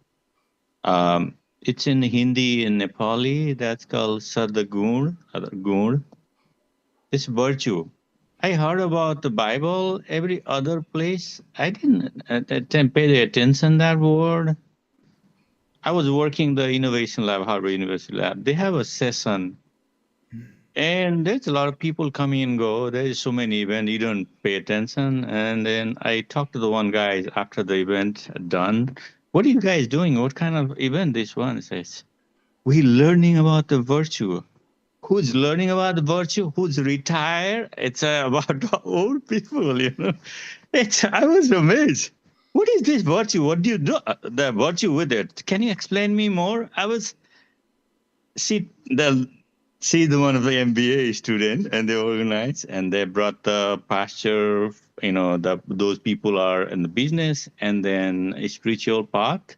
It's in Hindi and Nepali. That's called Sadagun. It's virtue. I heard about the Bible every other place. I didn't pay attention that word. I was working the Innovation Lab, Harvard University Lab. They have a session. And there's a lot of people coming and go. There's so many events, you don't pay attention. And then I talked to the one guy after the event done. What are you guys doing? What kind of event this one? He says, we're learning about the virtue. Who's learning about the virtue? Who's retired? It's about old people, I was amazed. What is this virtue? What do you do? The virtue with it. Can you explain me more? I was, see the one of the MBA student, and they organized, and they brought the pastor, those people are in the business, and then a spiritual path.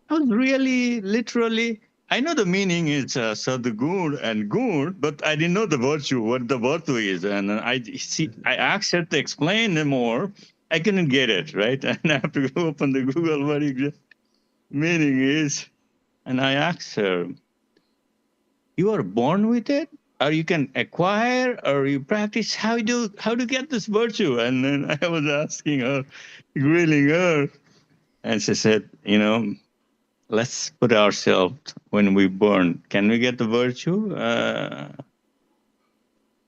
I was really, literally, I know the meaning is sadgun and gun, but I didn't know the virtue, what the virtue is. And I asked her to explain more. I couldn't get it, right? And I have to go open the Google what the meaning is. And I asked her, you are born with it, or you can acquire, or you practice? How to get this virtue? And then I was asking her, grilling her, and she said, let's put ourselves when we born. Can we get the virtue?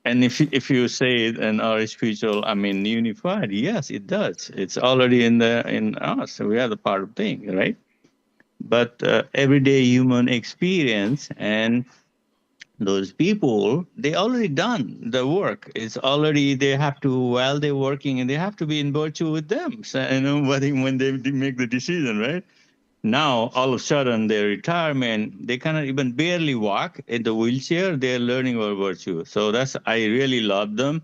And if you say it in our spiritual, unified, yes, it does. It's already in us. We are the part of thing, right? But everyday human experience and those people, they already done the work. It's already, they have to, while they're working, and they have to be in virtue with them. So, when they make the decision, right? Now, all of a sudden, their retirement, they cannot even barely walk in the wheelchair. They're learning about virtue. So I really love them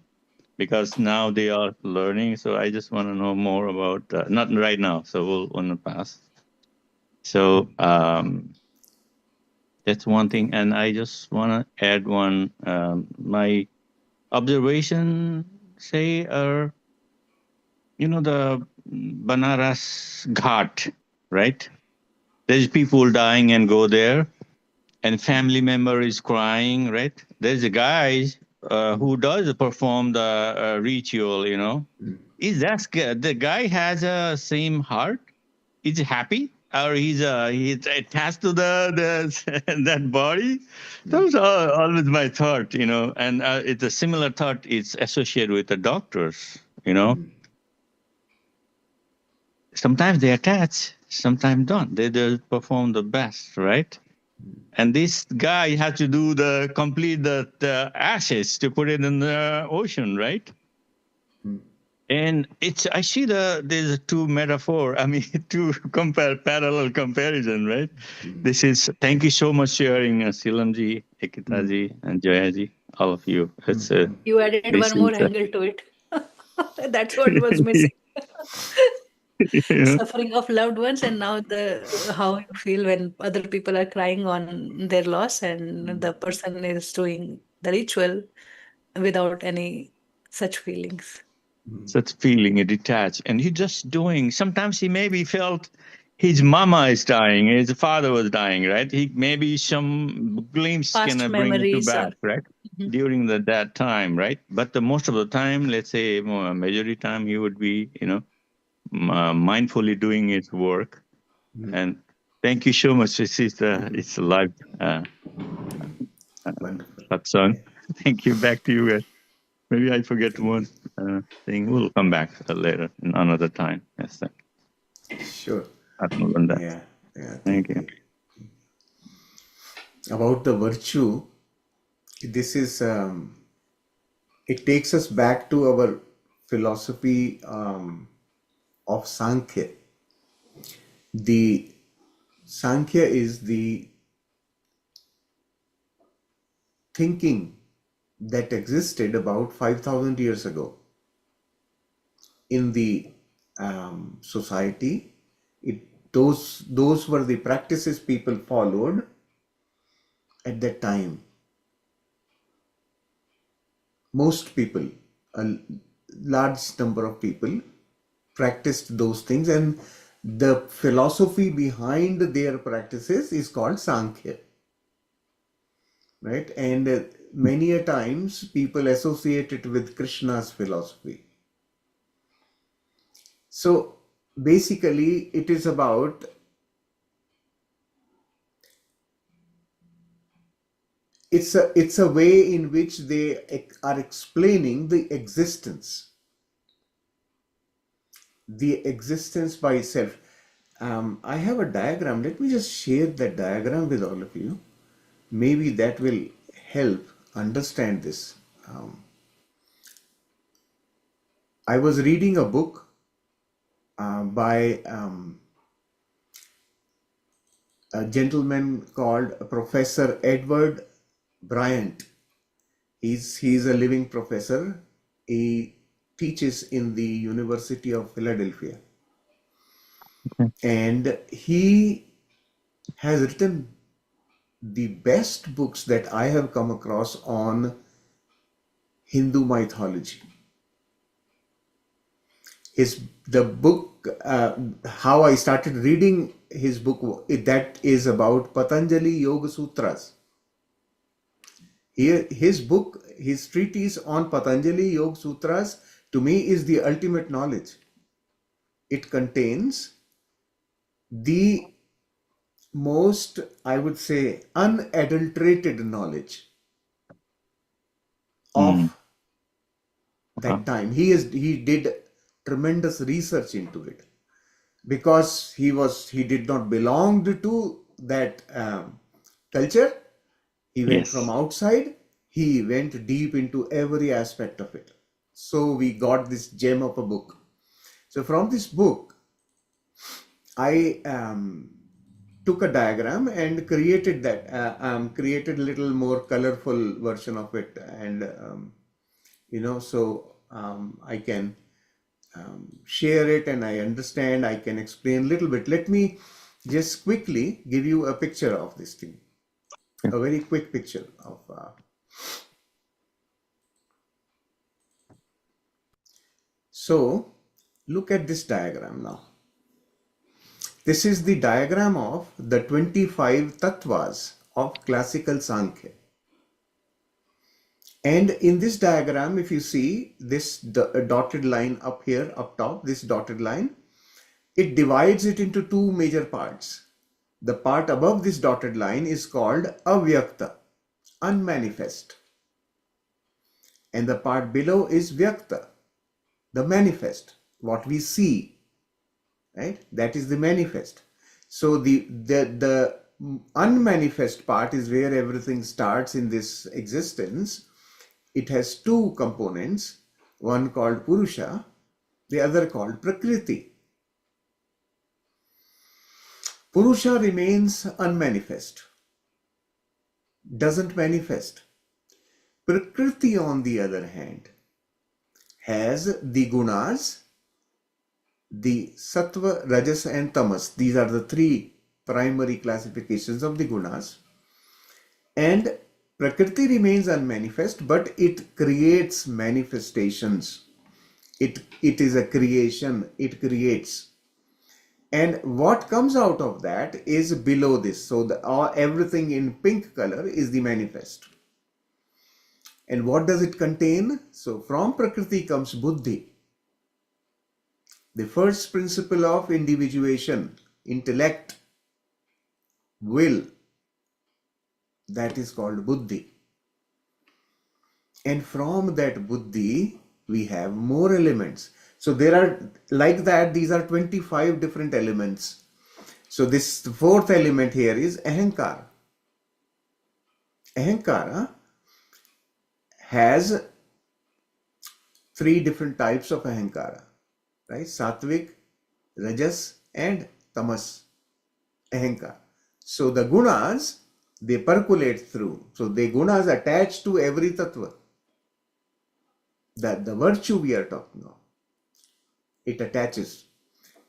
because now they are learning. So I just want to know more about, not right now. So we'll want to pass. So, that's one thing. And I just want to add one, my observation, say, the Banaras Ghat, right? There's people dying and go there, and family member is crying, right? There's a guy who does perform the ritual, Is that the guy has a same heart? Is he happy? Or he's attached to that body? That was always my thought, and it's a similar thought. It's associated with the doctors, Sometimes they attach, sometimes don't. They perform the best, right? And this guy had to do complete the ashes to put it in the ocean, right? And I see there's two metaphor. Two parallel comparison, right? This is, thank you so much sharing, Silamji, Ekitaji, and Jayaji, all of you. It's You added one more angle to it. That's what was missing. Yeah. suffering of loved ones, and now the how you feel when other people are crying on their loss and the person is doing the ritual without any such feelings. Such feeling detached, and he just doing. Sometimes he maybe felt his mama is dying, his father was dying, right? He maybe some glimpse Past can bring it to memories back, are. right? Mhm. During that time, right? But the most of the time, let's say majority time, he would be, mindfully doing his work. And thank you so much. This is it's a live Wonderful. satsang. Yeah. Thank you. Back to you guys. Maybe I forget Thank one thing. We'll come back later in another time. Yes, you. Sure. Atmananda. Yeah. Yeah. Thank Thank you. you. About the virtue, this is it takes us back to our philosophy of Sankhya. The Sankhya is the thinking that existed about 5,000 years ago in the society. Those were the practices people followed at that time. Most people, a large number of people, practiced those things, and the philosophy behind their practices is called Sankhya, right? And many a times people associate it with Krishna's philosophy. So basically, it is about it's a way in which they are explaining the existence by itself. I have a diagram. Let me just share that diagram with all of you. Maybe that will help understand this. I was reading a book by a gentleman called Professor Edward Bryant. He's a living professor. He teaches in the University of Philadelphia, and he has written the best books that I have come across on Hindu mythology. The book, how I started reading his book, that is about Patanjali Yoga Sutras. His book, his treatise on Patanjali Yoga Sutras, to me is the ultimate knowledge. It contains the most, I would say, unadulterated knowledge Mm. of that time. He did tremendous research into it, because he did not belong to that culture. He went from Yes. outside. He went deep into every aspect of it. So we got this gem of a book. So from this book, I took a diagram and created that, created a little more colorful version of it, and so I can share it, and I understand. I can explain a little bit. Let me just quickly give you a picture of this thing, Yeah. a very quick picture of. So look at this diagram now. This is the diagram of the 25 tattvas of classical Sankhya. And in this diagram, if you see this dotted line up here, up top, this dotted line, it divides it into two major parts. The part above this dotted line is called avyakta, unmanifest. And the part below is vyakta, the manifest, what we see, right? That is the manifest. So the unmanifest part is where everything starts in this existence. It has two components, one called Purusha, the other called Prakriti. Purusha remains unmanifest, doesn't manifest. Prakriti, on the other hand, has the gunas, the sattva, rajas and tamas. These are the three primary classifications of the gunas. And prakriti remains unmanifest, but it creates manifestations. It is a creation, it creates. And what comes out of that is below this. So everything in pink color is the manifest. And what does it contain? So from prakriti comes buddhi, the first principle of individuation, intellect, will, that is called buddhi. And from that buddhi, we have more elements. So there are, like that, these are 25 different elements. So this fourth element here is ahankara. Ahankara has three different types of ahankara, right? Sattvic, rajas and tamas ahankara. So the gunas, they percolate through. So the gunas attach to every tattva. That the virtue we are talking of, it attaches.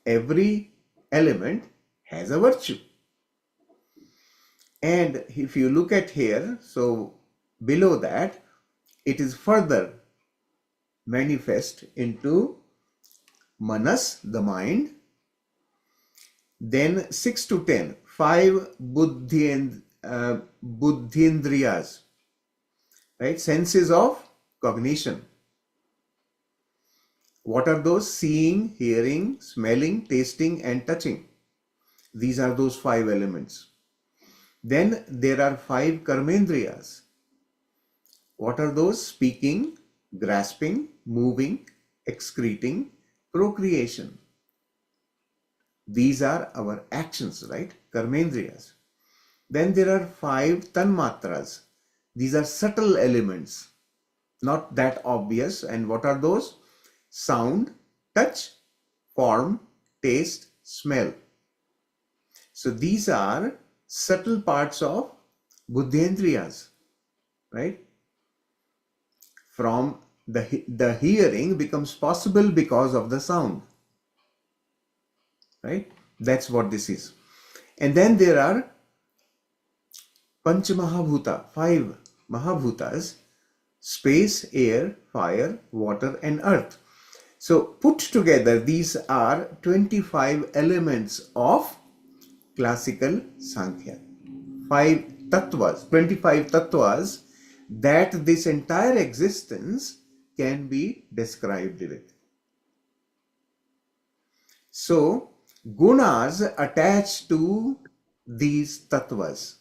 Every element has a virtue. And if you look at here, so below that, it is further manifest into manas, the mind. Then 6 to 10, 5 buddhendriyas, right? Senses of cognition. What are those? Seeing, hearing, smelling, tasting and touching. These are those 5 elements. Then there are 5 karmendriyas. What are those? Speaking, grasping, moving, excreting, procreation. These are our actions, right? Karmendriyas. Then there are 5 tanmatras. These are subtle elements, not that obvious. And what are those? Sound, touch, form, taste, smell. So these are subtle parts of buddhendriyas, right? From the hearing becomes possible because of the sound, right? That's what this is. And then there are Panch Mahabhuta, 5 Mahabhutas: space, air, fire, water and earth. So put together, these are 25 elements of classical Sankhya. 5 tattvas, 25 tattvas that this entire existence can be described with. So gunas attach to these tattvas,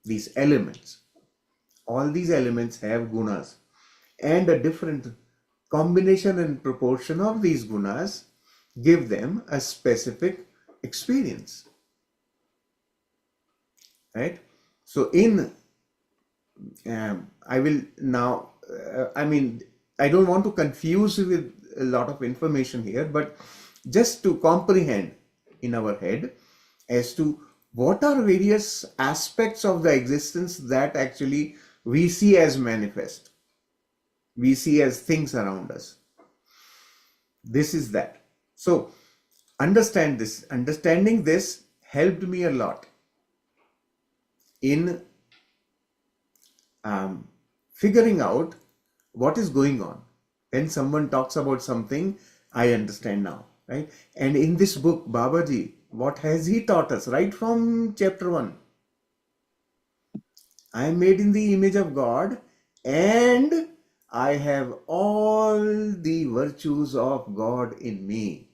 these elements. All these elements have gunas, and a different combination and proportion of these gunas give them a specific experience, right? So I will now, I don't want to confuse you with a lot of information here, but just to comprehend in our head as to what are various aspects of the existence that actually we see as manifest, we see as things around us. This is that. So understand this. Understanding this helped me a lot in figuring out what is going on. When someone talks about something, I understand now, right? And in this book, Babaji, what has he taught us right from chapter 1? I am made in the image of God and I have all the virtues of God in me,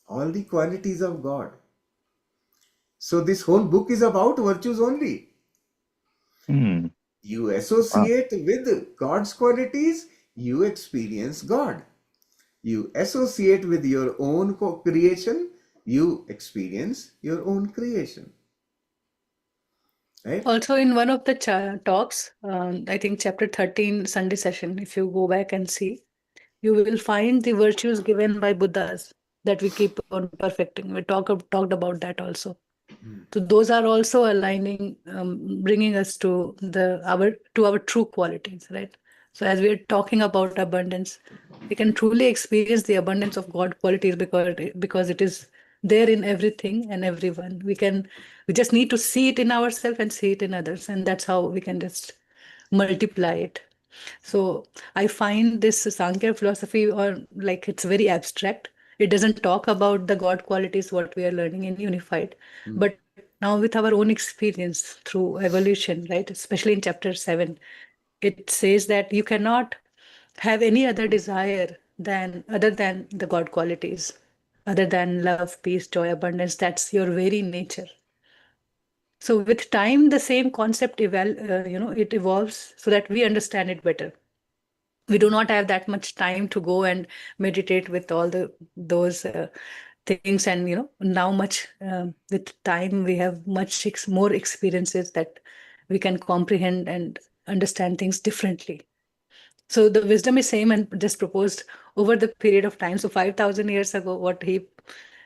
all the qualities of God. So this whole book is about virtues only. You associate with God's qualities, you experience God. You associate with your own creation, you experience your own creation. Right? Also, in one of the talks, I think chapter 13, Sunday session, if you go back and see, you will find the virtues given by Buddhas that we keep on perfecting. We talked about that also. So those are also aligning, bringing us to our true qualities, right? So as we are talking about abundance, we can truly experience the abundance of God qualities because it is there in everything and everyone. We just need to see it in ourselves and see it in others, and that's how we can just multiply it. So I find this Sankhya philosophy, or like, it's very abstract. It doesn't talk about the God qualities what we are learning in Unified, but now with our own experience through evolution, right? Especially in chapter 7, it says that you cannot have any other desire than other than the God qualities, other than love, peace, joy, abundance. That's your very nature. So with time, the same concept it evolves so that we understand it better. We do not have that much time to go and meditate with all those things, and now much with time we have much more experiences that we can comprehend and understand things differently. So the wisdom is same and just proposed over the period of time. So 5,000 years ago, what he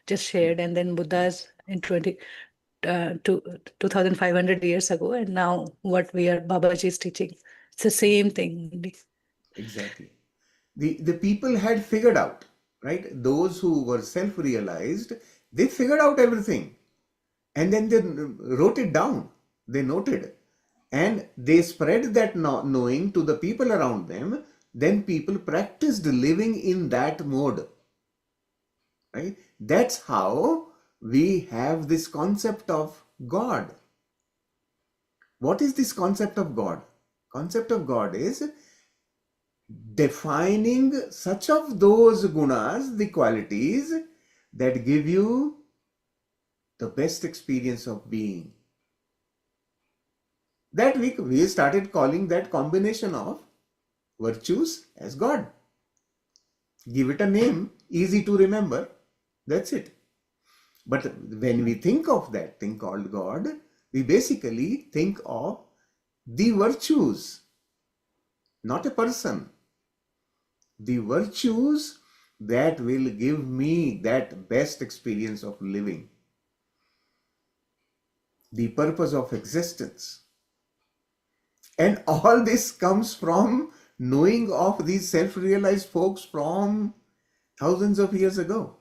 just shared, and then Buddha's in 2,500 years ago, and now what Babaji is teaching. It's the same thing. Exactly. The people had figured out, right? Those who were self-realized, they figured out everything. And then they wrote it down. They noted. And they spread that knowing to the people around them. Then people practiced living in that mode. Right? That's how we have this concept of God. What is this concept of God? Concept of God is defining such of those gunas, the qualities that give you the best experience of being. That we started calling that combination of virtues as God. Give it a name, easy to remember. That's it. But when we think of that thing called God, we basically think of the virtues, not a person. The virtues that will give me that best experience of living, the purpose of existence. And all this comes from knowing of these self-realized folks from thousands of years ago.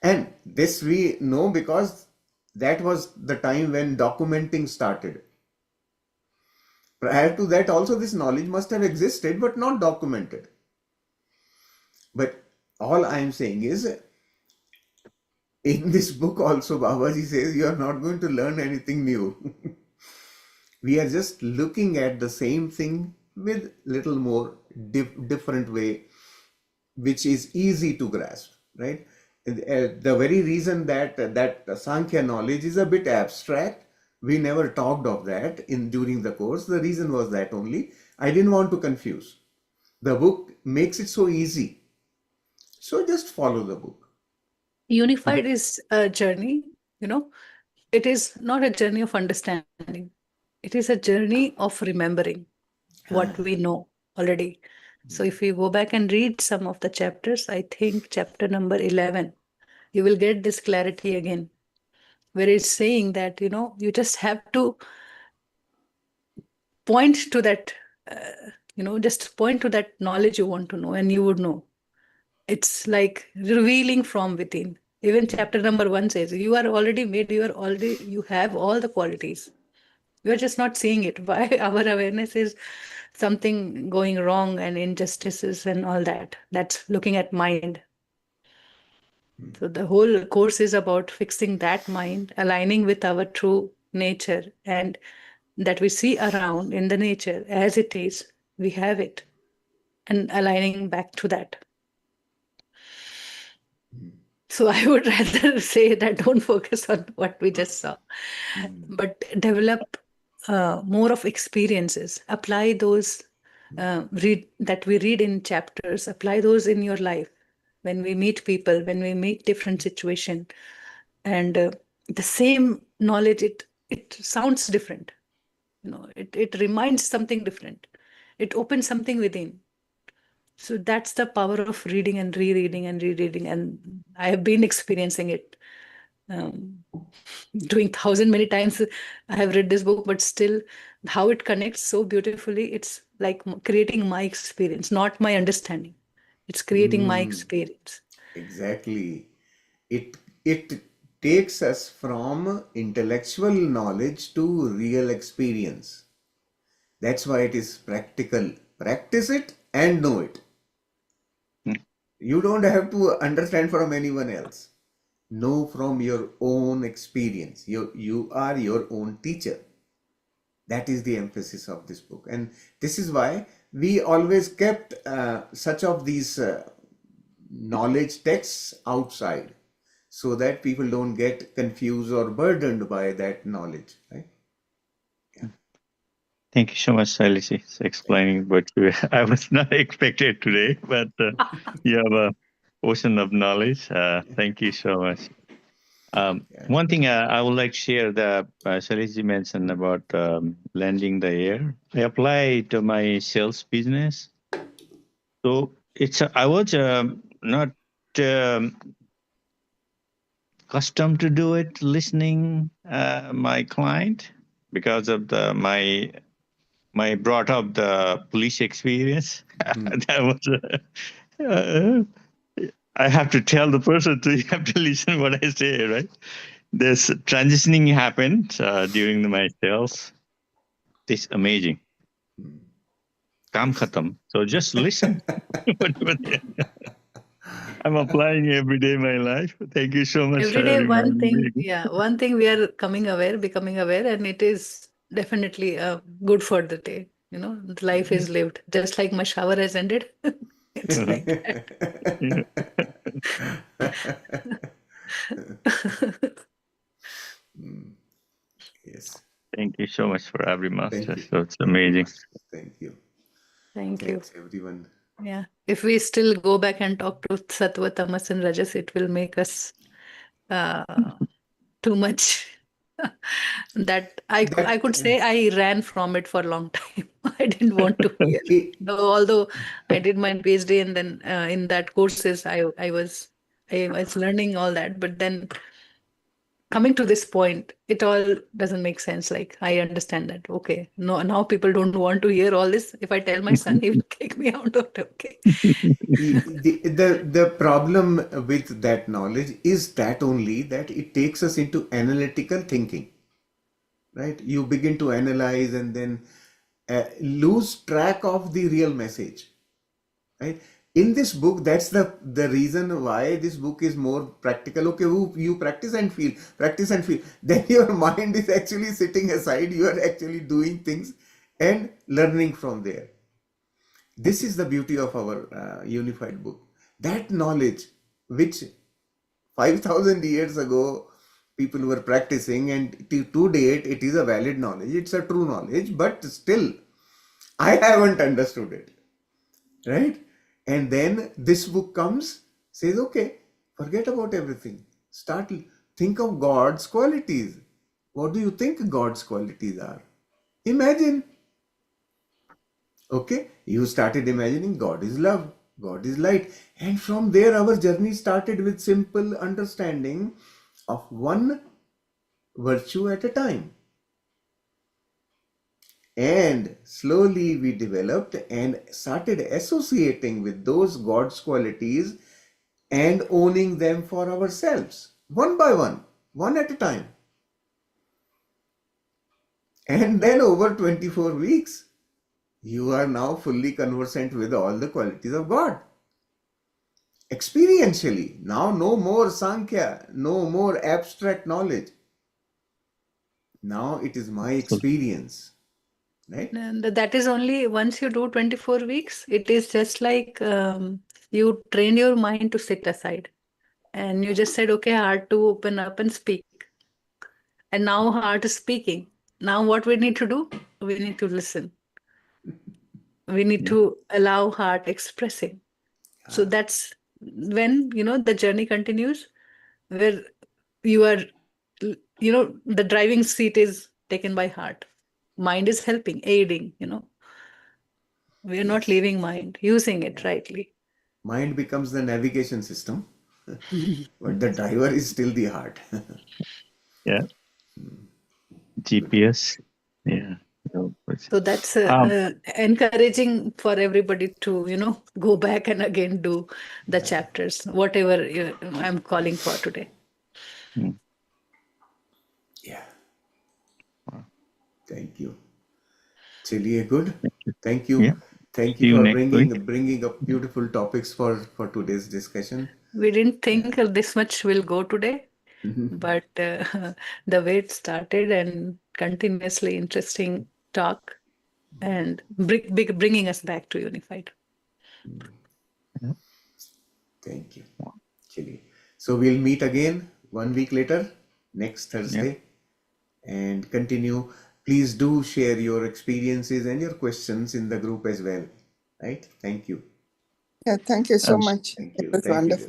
And this we know because that was the time when documenting started. Prior to that also this knowledge must have existed but not documented. But all I am saying is, in this book also Babaji says you are not going to learn anything new. We are just looking at the same thing with little more different way, which is easy to grasp, right? The very reason that Sankhya knowledge is a bit abstract, we never talked of that during the course. The reason was that only I didn't want to confuse. The book makes it so easy. So just follow the book. Unified is a journey, it is not a journey of understanding. It is a journey of remembering what we know already. So if we go back and read some of the chapters, I think chapter number 11, you will get this clarity again, where it's saying that, you just have to point to that, just point to that knowledge you want to know, and you would know. It's like revealing from within. Even chapter number 1 says, you are already made, you have all the qualities. You're just not seeing it. Why? Our awareness is something going wrong and injustices and all that. That's looking at mind. So the whole course is about fixing that mind, aligning with our true nature, and that we see around in the nature as it is, we have it, and aligning back to that. So I would rather say that don't focus on what we just saw, but develop more of experiences. Apply those that we read in chapters. Apply those in your life when we meet people, when we meet different situation, and the same knowledge. It sounds different. It reminds something different. It opens something within. So that's the power of reading and rereading and rereading. And I have been experiencing it. Doing 1,000 many times I have read this book, but still how it connects so beautifully. It's like creating my experience, not my understanding. It's creating my experience. Exactly. It takes us from intellectual knowledge to real experience. That's why it is practical. Practice it and know it. You don't have to understand from anyone else. Know from your own experience. You are your own teacher. That is the emphasis of this book. And this is why we always kept such of these knowledge texts outside, so that people don't get confused or burdened by that knowledge, right? Thank you so much, Shailaji, for explaining what I was not expected today, but you have a ocean of knowledge. Thank you so much. One thing I would like to share that Shailaji mentioned about lending the air. I apply to my sales business. So I was not accustomed to do it, listening my client, because of my brought up the police experience. That was I have to tell the person to you have to listen what I say, right? This transitioning happened during my sales. It's amazing. Kaam khatam. So just listen. I'm applying every day in my life. Thank you so much Every for day, reminding me. one thing we are becoming aware, and it is definitely good for the day. The life is lived. Just like my shower has ended. It's like that. Yes. Thank you so much for every Thank master. you. So it's amazing. Thank you. Thank you. Thanks, everyone. Yeah. If we still go back and talk to Sattva, Tamas, and Rajas, it will make us too much. That I could say I ran from it for a long time. I didn't want to hear. Although I did my PhD, and then in that courses I was learning all that, but then coming to this point, it all doesn't make sense. Like, I understand that. Okay, no, now people don't want to hear all this. If I tell my son, he will kick me out of it. Okay. The problem with that knowledge is that only that it takes us into analytical thinking, right? You begin to analyze and then lose track of the real message, right? In this book, that's the reason why this book is more practical. Okay, you practice and feel, then your mind is actually sitting aside. You are actually doing things and learning from there. This is the beauty of our unified book. That knowledge which 5,000 years ago people were practicing, and to date it is a valid knowledge, it's a true knowledge, but still I haven't understood it, right? And then this book comes, says, okay, forget about everything, think of God's qualities. What do you think God's qualities are? Imagine. Okay, you started imagining God is love, God is light, and from there our journey started with simple understanding of one virtue at a time. And slowly we developed and started associating with those God's qualities and owning them for ourselves, one by one at a time. And then over 24 weeks, you are now fully conversant with all the qualities of God. Experientially. Now no more Sankhya, no more abstract knowledge. Now it is my experience. Right? And that is only once you do 24 weeks. It is just like you train your mind to sit aside. And you just said, okay, heart to open up and speak. And now heart is speaking. Now what we need to do? We need to listen. We need to allow heart expressing. So that's when, the journey continues, where you are, the driving seat is taken by heart. Mind is helping, aiding, We are not leaving mind, using it rightly. Mind becomes the navigation system, but the driver is still the heart. Yeah. GPS. Yeah. So that's encouraging for everybody to, go back and again do the chapters, whatever I'm calling for today. Yeah. Thank you. Chaliye, good. Thank you. Yeah. Thank See you you for next week. bringing up beautiful topics for today's discussion. We didn't think this much will go today, but the way it started and continuously interesting talk and bringing us back to Unified. Thank you. Chaliye. So we'll meet again 1 week later, next Thursday, and continue. Please do share your experiences and your questions in the group as well. Right? Thank you. Yeah, thank you so much. Thank It you. was Thank you. wonderful.